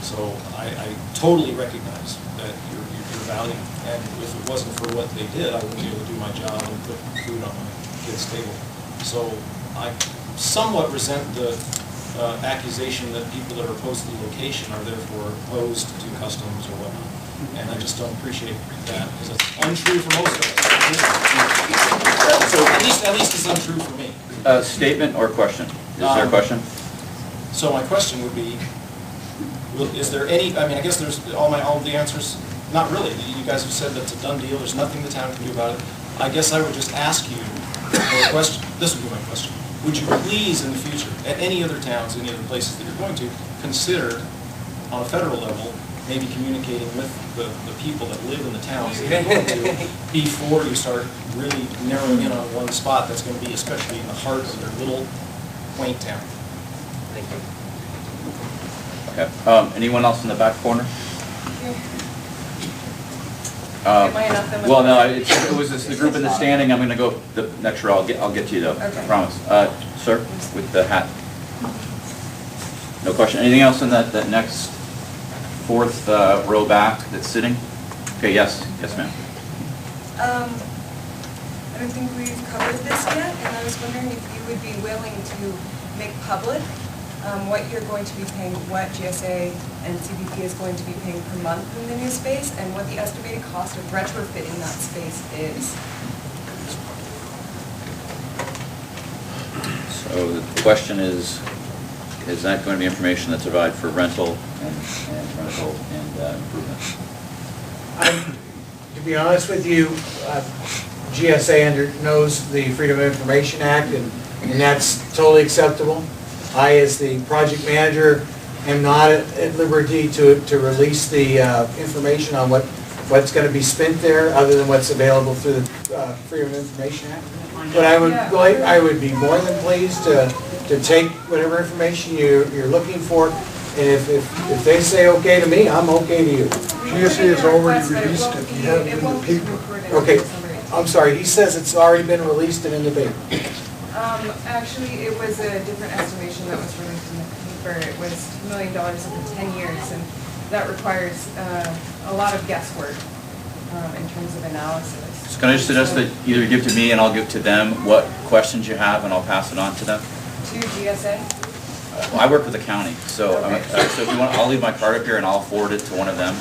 so I totally recognize that your value. And if it wasn't for what they did, I wouldn't be able to do my job and put food on my kids' table. So I somewhat resent the accusation that people that are opposed to the location are therefore opposed to customs or whatnot. And I just don't appreciate that because it's untrue for most of us. So at least it's untrue for me. Statement or question? Is there a question? So my question would be, is there any, I mean, I guess there's all of the answers, not really. You guys have said that's a done deal, there's nothing the town can do about it. I guess I would just ask you a question, this would be my question. Would you please in the future, at any other towns, any other places that you're going to, consider on a federal level, maybe communicating with the people that live in the towns that you're going to before you start really narrowing in on one spot that's going to be especially in the heart of your little quaint town? Thank you. Okay, anyone else in the back corner? Am I enough then with Well, no, that? it was just the group in the standing, I'm gonna go the next row, I'll get to you though, I Okay. promise. Sir, with the hat. No question, anything else in that next fourth row back that's sitting? Okay, yes, ma'am. I don't think we've covered this yet, and I was wondering if you would be willing to make public what you're going to be paying, what GSA and CBP is going to be paying per month in the new space, and what the estimated cost of retrofitting that space is. So the question is that going to be information that's provided for rental and improvement? To be honest with you, GSA knows the Freedom of Information Act, and that's totally acceptable. I, as the project manager, am not at liberty to release the information on what's going to be spent there, other than what's available through the Freedom of Information Act. But I would be more than pleased to take whatever information you're looking for, and if they say okay to me, I'm okay to you. GSA has already released it, you have it in the paper. Okay, I'm sorry, he says it's already been released and in the paper. Actually, it was a different estimation that was released in the paper. It was $1 million over 10 years, and that requires a lot of guesswork in terms of analysis. So can I just suggest that either give to me and I'll give to them what questions you have and I'll pass it on to them? To GSA? I work with the county, so Okay. so if you want, I'll leave my card up here and I'll forward it to one of them,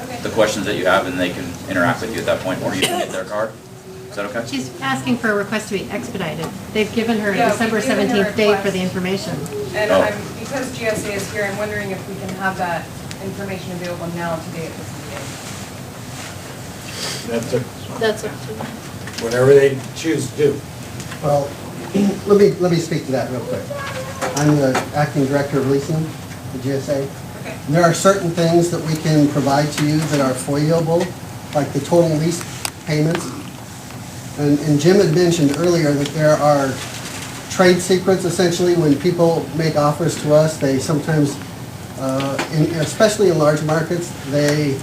Okay. the questions that you have, and they can interact with you at that point, or you can get their card. Is that okay? She's asking for a request to be expedited. They've given her Yeah, December we've given her 17th date for request. the information. And Oh. because GSA is here, I'm wondering if we can have that information available now today at this meeting. That's up to you. Whatever they choose to do. Well, let me speak to that real quick. I'm the acting director of leasing at GSA. Okay. There are certain things that we can provide to you that are FOIA-able, like the total lease payments. And Jim had mentioned earlier that there are trade secrets, essentially, when people make offers to us. They sometimes, especially in large markets, they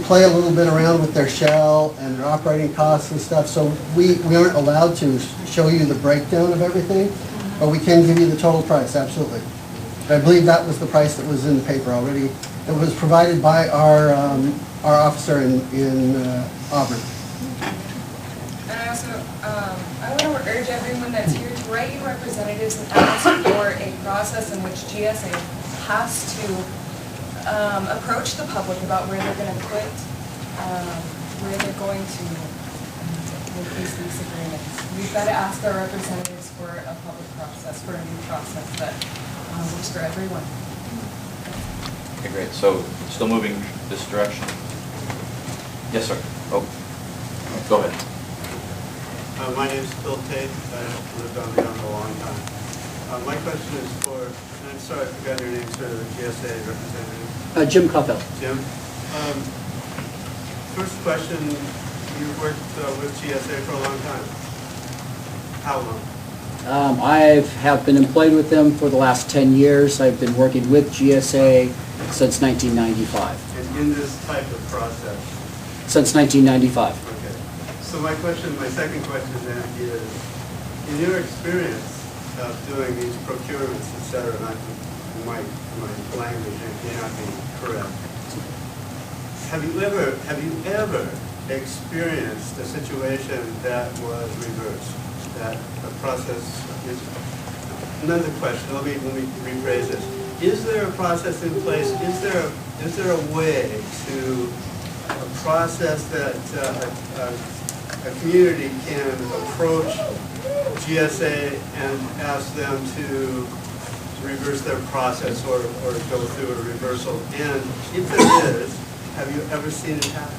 play a little bit around with their shell and their operating costs and stuff, so we aren't allowed to show you the breakdown of everything, but we can give you the total price, absolutely. I believe that was the price that was in the paper already. It was provided by our officer in Auburn. And I also, I want to urge everyone that's here to write your representatives and ask for a process in which GSA has to approach the public about where they're going to put, where they're going to make these lease agreements. We've got to ask our representatives for a public process, for a new process that works for everyone. Okay, great. So still moving this direction? Yes, sir. Oh, go ahead. My name's Phil Tate. I've lived on the island a long time. My question is for, and I'm sorry I forgot your name, sir, the GSA representative. Jim Coppell. Jim. First question, you've worked with GSA for a long time. How long? I have been employed with them for the last 10 years. I've been working with GSA since 1995. And in this type of process? Since 1995. Okay. So my second question then is, in your experience of doing these procurements, et cetera, and my language may not be correct, have you ever experienced a situation that was reversed? That the process is, another question, let me rephrase this. Is there a process in place, is there a way to, a process that a community can approach GSA and ask them to reverse their process or go through a reversal? And if there is, have you ever seen it happen?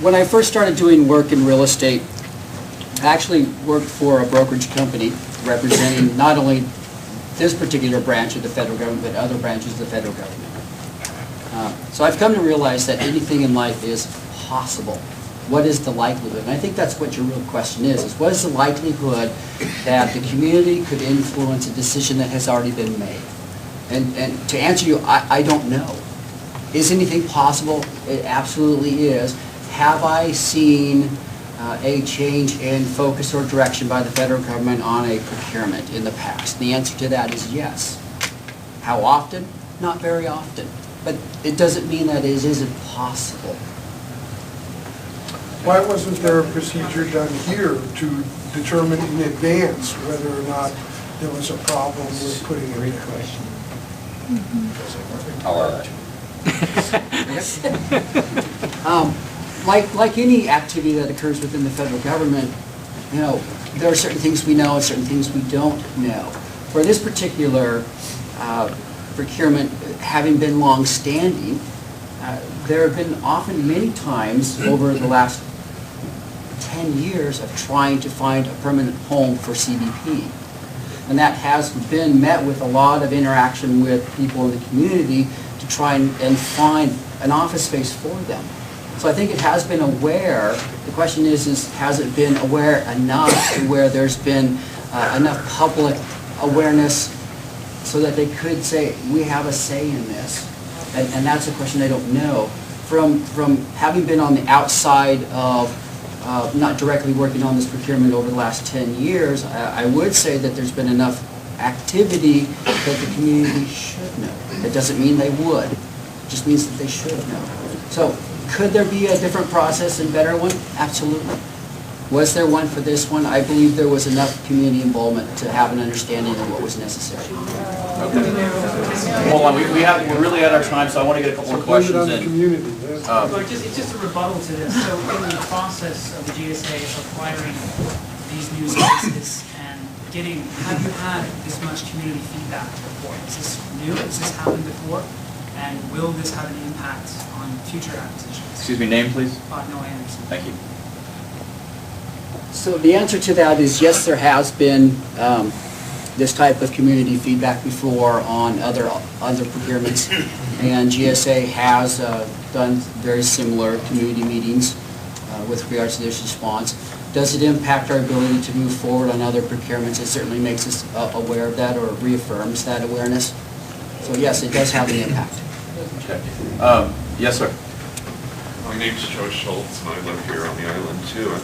When I first started doing work in real estate, I actually worked for a brokerage company representing not only this particular branch of the federal government, but other branches of the federal government. So I've come to realize that anything in life is possible. What is the likelihood? And I think that's what your real question is what is the likelihood that the community could influence a decision that has already been made? And to answer you, I don't know. Is anything possible? It absolutely is. Have I seen a change in focus or direction by the federal government on a procurement in the past? The answer to that is yes. How often? Not very often. But it doesn't mean that it isn't possible. Why wasn't there a procedure done here to determine in advance whether or not there was a problem with putting it in? Question. Like any activity that occurs within the federal government, you know, there are certain things we know and certain things we don't know. For this particular procurement, having been long-standing, there have been often many times over the last 10 years of trying to find a permanent home for CBP. And that has been met with a lot of interaction with people in the community to try and find an office space for them. So I think it has been aware. The question is has it been aware enough to where there's been enough public awareness so that they could say, we have a say in this? And that's a question I don't know. From having been on the outside of not directly working on this procurement over the last 10 years, I would say that there's been enough activity that the community should know. It doesn't mean they would. It just means that they should know. So could there be a different process and better one? Absolutely. Was there one for this one? I believe there was enough community involvement to have an understanding of what was necessary. Okay. Hold on, we're really at our time, so I want to get a couple more questions in. Just a rebuttal to this. So in the process of the GSA acquiring these new spaces and have you had this much community feedback before? Is this new? Has this happened before? And will this have an impact on future acquisitions? Excuse me, name please? No, Anderson. Thank you. So the answer to that is yes, there has been this type of community feedback before on other procurements, and GSA has done very similar community meetings with regards to this response. Does it impact our ability to move forward on other procurements? It certainly makes us aware of that or reaffirms that awareness. So yes, it does have an impact. Okay. Yes, sir. My name's Joe Schultz, and I live here on the island too. And,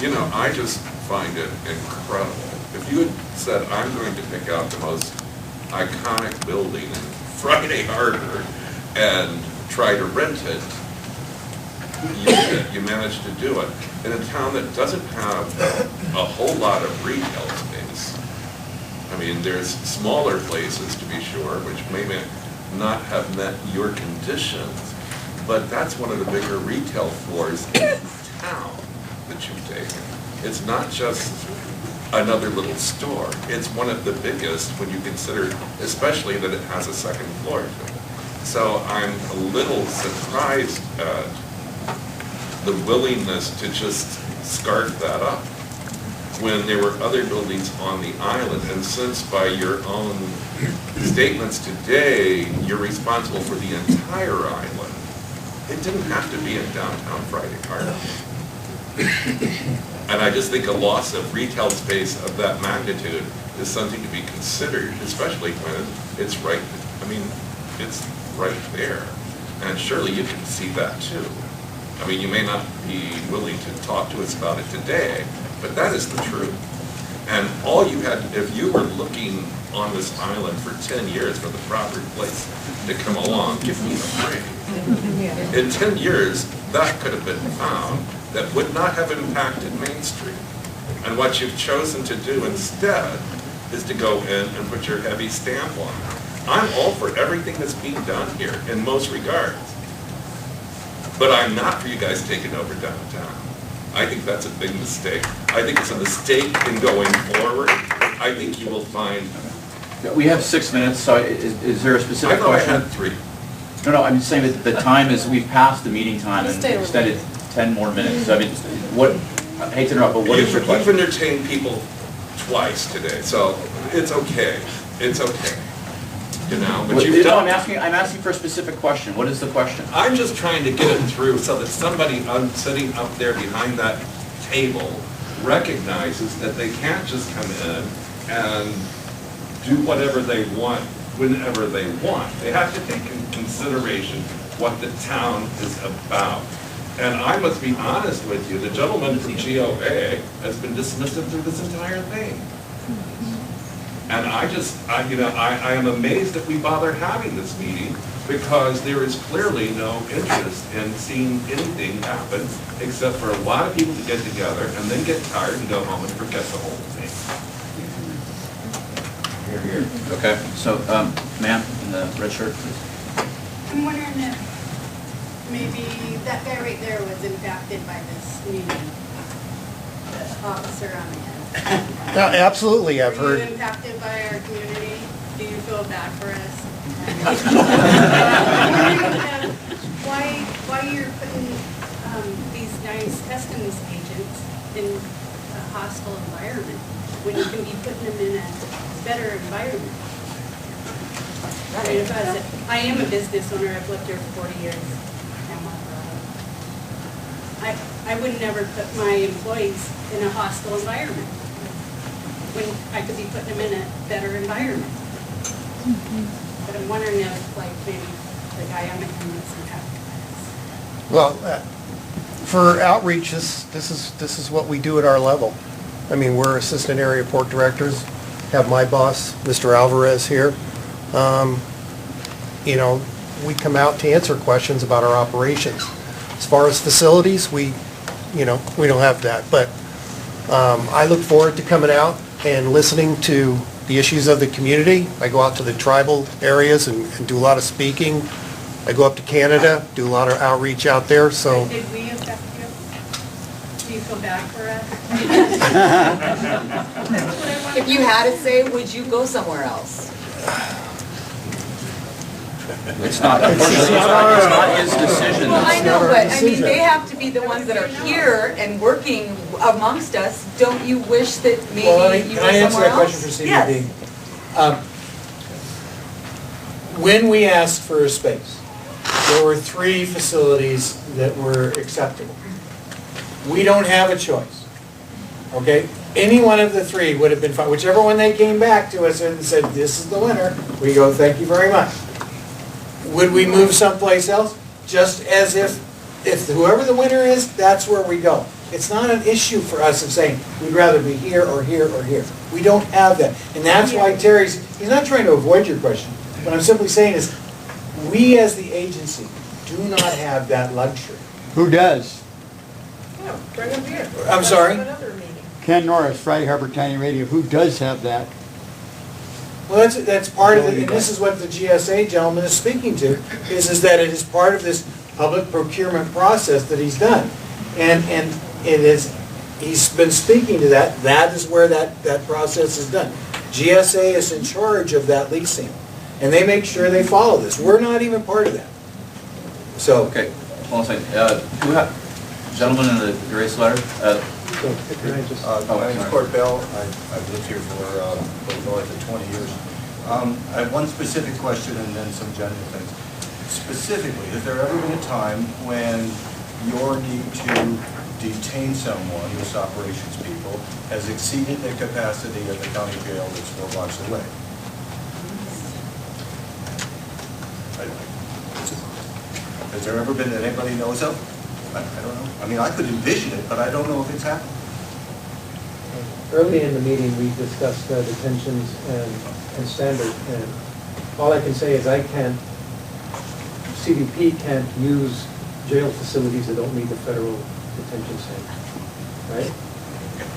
you know, I just find it incredible. If you had said, I'm going to pick out the most iconic building in Friday Harbor and try to rent it, you managed to do it. In a town that doesn't have a whole lot of retail space. I mean, there's smaller places, to be sure, which may not have met your conditions, but that's one of the bigger retail floors in town that you've taken. It's not just another little store. It's one of the biggest when you consider, especially that it has a second floor to it. So I'm a little surprised at the willingness to just scarf that up when there were other buildings on the island. And since by your own statements today, you're responsible for the entire island, it didn't have to be in downtown Friday Harbor. And I just think a loss of retail space of that magnitude is something to be considered, especially when it's right, I mean, it's right there. And surely you can see that too. I mean, you may not be willing to talk to us about it today, but that is the truth. And all you had, if you were looking on this island for 10 years for the proper place to come along, give me a break. In 10 years, that could have been found that would not have impacted Main Street. And what you've chosen to do instead is to go in and put your heavy stamp on it. I'm all for everything that's being done here in most regards. But I'm not for you guys taking over downtown. I think that's a big mistake. I think it's a mistake in going forward. I think you will find, We have 6 minutes, so is there a I specific thought I question? had 3. No, I'm just saying that the time is, we've passed the meeting time and Stay over extended 10 more minutes. So I mean, what, I hate to interrupt, but what is your You've question? entertained people twice today, so it's okay. It's okay. You know, but you've No, I'm done. asking for a specific question. What is the question? I'm just trying to get it through so that somebody sitting up there behind that table recognizes that they can't just come in and do whatever they want, whenever they want. They have to take in consideration what the town is about. And I must be honest with you, the gentleman from GOA has been dismissive through this entire thing. And I am amazed that we bother having this meeting because there is clearly no interest in seeing anything happen except for a lot of people to get together and then get tired and go home and forget the whole thing. Here. Okay, so, ma'am, in the red shirt, please. I'm wondering if maybe that guy right there was impacted by this new officer on the end. Absolutely, I've Were you heard. impacted by our community? Do you feel bad for us? Why you're putting these nice customs agents in a hostile environment when you can be putting them in a better environment? I mean, I am a business owner, I've lived here for 40 years. I would never put my employees in a hostile environment when I could be putting them in a better environment. But I'm wondering if, like, maybe the guy on the end was impacted by this. Well, for outreach, this is what we do at our level. I mean, we're assistant area port directors, have my boss, Mr. Alvarez, here. You know, we come out to answer questions about our operations. As far as facilities, we don't have that. But I look forward to coming out and listening to the issues of the community. I go out to the tribal areas and do a lot of speaking. I go up to Canada, do a lot of outreach out there, so. Did we affect you? Do you feel bad for us? If you had to say, would you go somewhere else? It's not, unfortunately, it's not his decision. Well, I know, but I mean, they have to be the ones that are here and working amongst us. Don't you wish that Well, maybe you can were I answer somewhere that question else? for CBD? Yes. When we asked for a space, there were 3 facilities that were acceptable. We don't have a choice, okay? Any one of the 3 would have been fine. Whichever one they came back to us and said, this is the winner, we go, thank you very much. Would we move someplace else? Just as if whoever the winner is, that's where we go. It's not an issue for us of saying, we'd rather be here or here or here. We don't have that. And that's why he's not trying to avoid your question. What I'm simply saying is, we as the agency do not have that luxury. Who does? Yeah, bring them here. I'm sorry? Another meeting. Ken Norris, Friday Harbor County Radio. Who does have that? Well, that's part of it, and this is what the GSA gentleman is speaking to, is that it is part of this public procurement process that he's done. And it is, he's been speaking to that, that is where that process is done. GSA is in charge of that leasing, and they make sure they follow this. We're not even part of that. So. Okay, hold on a second. Gentleman in the race letter? My name's Court Bell. I've lived here for a little north of 20 years. I have one specific question and then some general things. Specifically, has there ever been a time when your need to detain someone, this operations people, has exceeded the capacity of the county jail that's 4 blocks away? Has there ever been that anybody knows of? I don't know. I mean, I could envision it, but I don't know if it's happened. Early in the meeting, we discussed detentions and standard, and all I can say is CBP can't use jail facilities that don't meet the federal detention standard, right?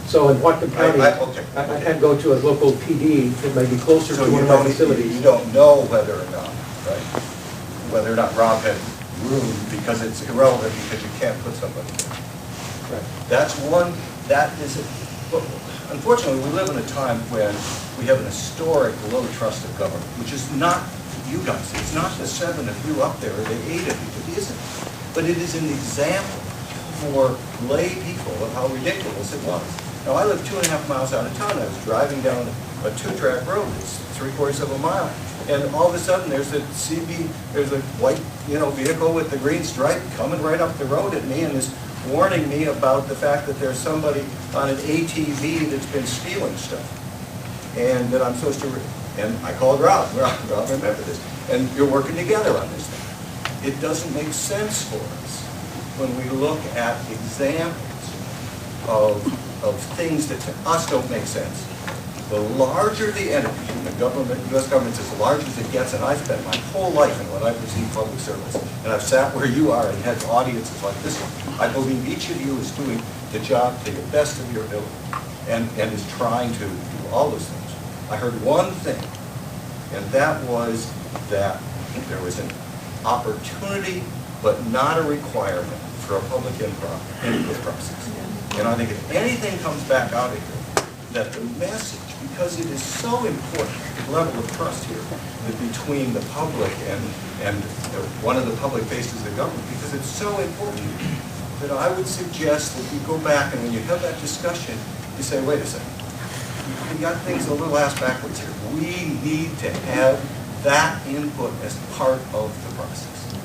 So in Whatcom County, I can't go to a local PD that may be closer to one of my facilities. You don't know whether or not, right? Whether or not Rob had room, because it's irrelevant because you can't put somebody there. That's one, that is, unfortunately, we live in a time when we have an historic low trust of government, which is not you guys, it's not the 7 of you up there, or the 8 of you, it isn't. But it is an example for lay people of how ridiculous it was. Now, I live 2.5 miles out of town. I was driving down a 2-track road, it's 3/4 of a mile, and all of a sudden, there's a white, vehicle with the green stripe coming right up the road at me and is warning me about the fact that there's somebody on an ATV that's been stealing stuff, and that I'm supposed to, and I called Rob, remember this, and you're working together on this thing. It doesn't make sense for us when we look at examples of things that to us don't make sense. The larger the entity, and the government, U.S. government's as large as it gets, and I've spent my whole life in what I've received public service, and I've sat where you are and had audiences like this one. I believe each of you is doing the job to the best of your ability, and is trying to do all those things. I heard one thing, and that was that there was an opportunity, but not a requirement for a public input process. And I think if anything comes back out of here, that the message, because it is so important, the level of trust here, that between the public and one of the public faces of the government, because it's so important, that I would suggest that you go back and when you have that discussion, you say, wait a second, we got things a little ass backwards here. We need to have that input as part of the process.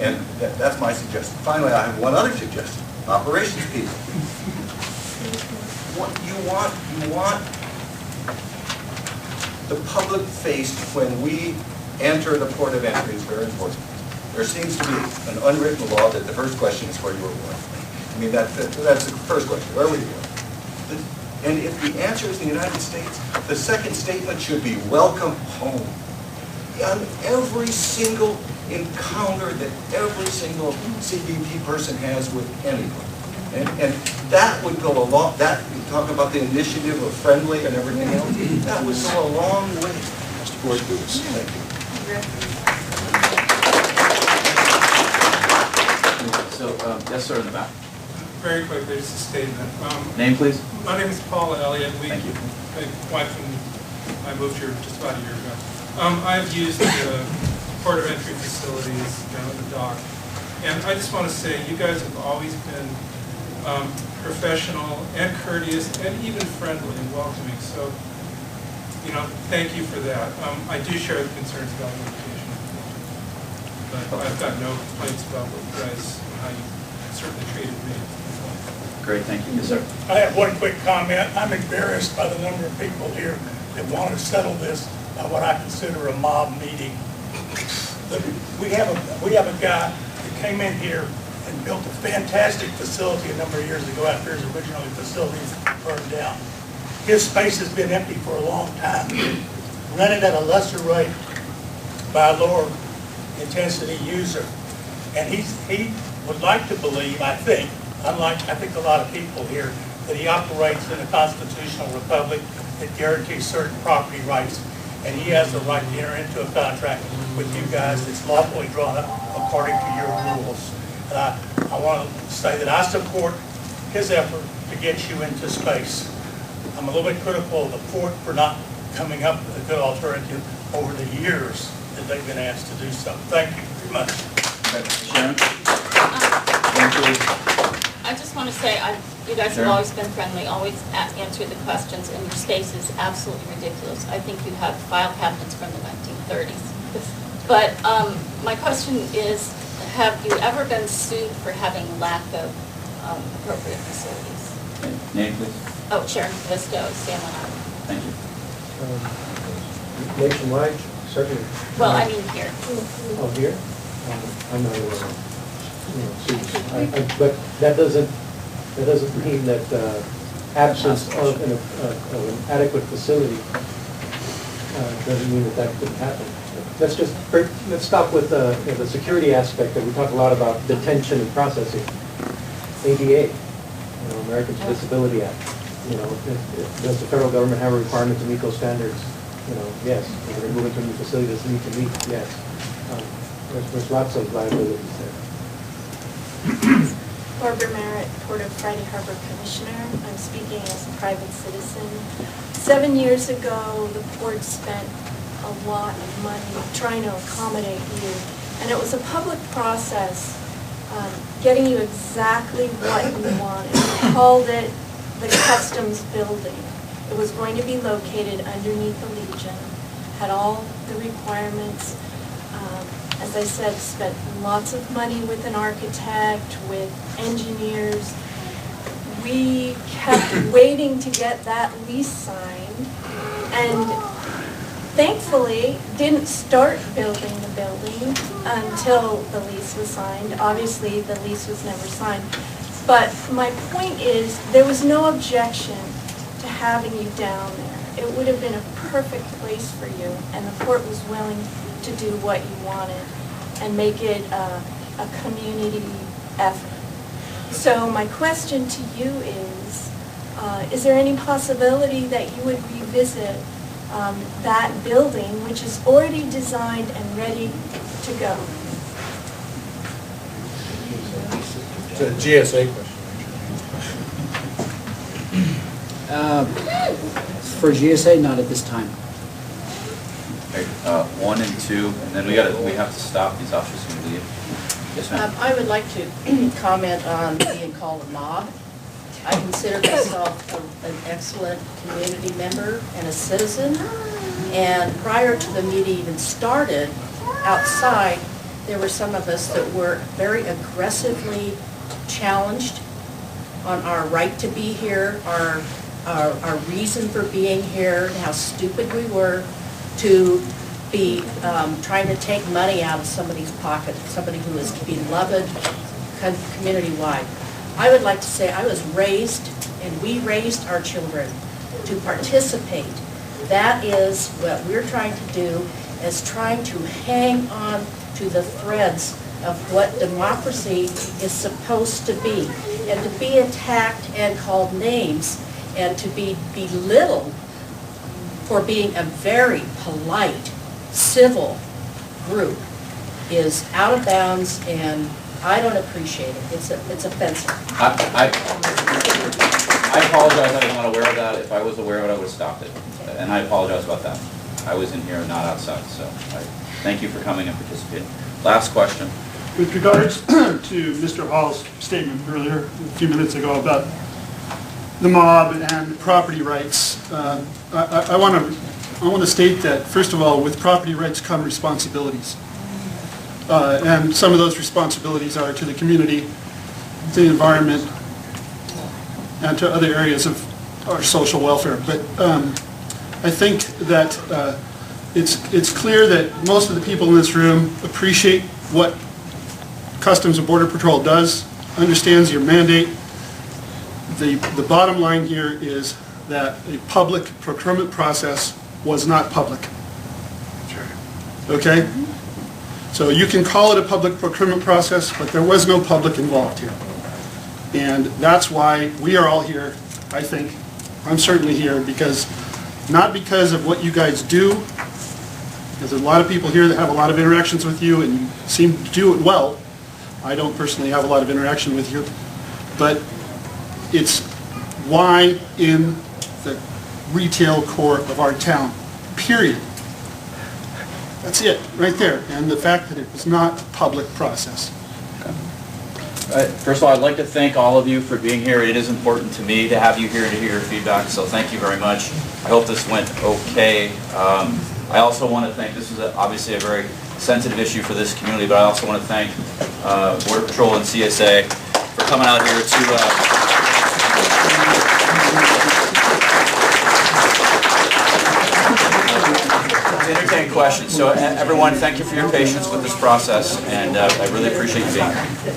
And that's my suggestion. Finally, I have one other suggestion. Operations people. What you want the public face when we enter the port of entry is very important. There seems to be an unwritten law that the first question is where you were born. I mean, that's the first question. Where were you born? And if the answer is the United States, the second statement should be welcome home. On every single encounter that every single CBP person has with anyone. And that would go a long, you talk about the initiative of friendly and everything else, that would go a long way. Mr. Board, please. Thank you. So, yes, sir, in the back. Very quickly, just a statement. Name, please. My name is Paula Elliott. Thank you. My wife and I moved here just about a year ago. I've used the port of entry facilities down at the dock, and I just want to say you guys have always been professional and courteous and even friendly and welcoming. So, thank you for that. I do share the concerns about litigation, but I've got no complaints about what you guys, how you certainly treated me. Great, thank you. Yes, sir. I have one quick comment. I'm embarrassed by the number of people here that want to settle this by what I consider a mob meeting. We have a guy that came in here and built a fantastic facility a number of years ago after his original facility burned down. His space has been empty for a long time, rented at a lesser rate by a lower intensity user. And he would like to believe, I think, unlike I think a lot of people here, that he operates in a constitutional republic that guarantees certain property rights, and he has the right to enter into a contract with you guys that's lawfully drawn up according to your rules. And I want to say that I support his effort to get you into space. I'm a little bit critical of the port for not coming up with a good alternative over the years that they've been asked to do so. Thank you very much. Sharon? I just want to say, you guys have always been friendly, always answered the questions, and your space is absolutely ridiculous. I think you have file cabinets from the 1930s. But my question is, have you ever been sued for having lack of appropriate facilities? Name, please. Oh, Sharon Visto, San Juan. Thank you. Nationwide, certainly. Well, I mean here. Oh, here? I'm not aware of, suits. But that doesn't mean that absence of an adequate facility doesn't mean that couldn't happen. Let's stop with the security aspect that we talk a lot about, detention and processing. ADA, Americans with Disability Act. Does the federal government have a requirement to meet those standards? Yes. If we're moving to a new facility that's need to meet, yes. There's lots of liabilities there. Barbara Merritt, Port of Friday Harbor Commissioner. I'm speaking as a private citizen. 7 years ago, the port spent a lot of money trying to accommodate you, and it was a public process, getting you exactly what you wanted. We called it the Customs Building. It was going to be located underneath the Legion, had all the requirements. As I said, spent lots of money with an architect, with engineers. We kept waiting to get that lease signed, and thankfully didn't start building the building until the lease was signed. Obviously, the lease was never signed. But my point is, there was no objection to having you down there. It would have been a perfect place for you, and the port was willing to do what you wanted and make it a community effort. So my question to you is there any possibility that you would revisit that building, which is already designed and ready to go? It's a GSA question. For GSA, not at this time. Okay, 1 and 2, and then we have to stop, these officers can leave. Yes, ma'am. I would like to comment on being called a mob. I consider myself an excellent community member and a citizen. And prior to the meeting even started, outside, there were some of us that were very aggressively challenged on our right to be here, our reason for being here, and how stupid we were to be trying to take money out of somebody's pocket, somebody who is beloved community-wide. I would like to say I was raised, and we raised our children to participate. That is what we're trying to do, is trying to hang on to the threads of what democracy is supposed to be. And to be attacked and called names and to be belittled for being a very polite, civil group is out of bounds, and I don't appreciate it. It's offensive. I apologize, I was not aware of that. If I was aware of it, I would have stopped it. And I apologize about that. I was in here, not outside, so thank you for coming and participating. Last question. With regards to Mr. Hall's statement earlier, a few minutes ago, about the mob and property rights, I want to state that, first of all, with property rights come responsibilities. And some of those responsibilities are to the community, to the environment, and to other areas of our social welfare. But I think that it's clear that most of the people in this room appreciate what Customs and Border Patrol does, understands your mandate. The bottom line here is that a public procurement process was not public. Okay? So you can call it a public procurement process, but there was no public involved here. And that's why we are all here, I think. I'm certainly here because, not because of what you guys do, because there's a lot of people here that have a lot of interactions with you and you seem to do it well. I don't personally have a lot of interaction with you, but it's why in the retail core of our town, period. That's it, right there, and the fact that it was not a public process. First of all, I'd like to thank all of you for being here. It is important to me to have you here to hear your feedback, so thank you very much. I hope this went okay. I also want to thank, this is obviously a very sensitive issue for this community, but I also want to thank Border Patrol and CSA for coming out here to entertain questions. So everyone, thank you for your patience with this process, and I really appreciate you being here.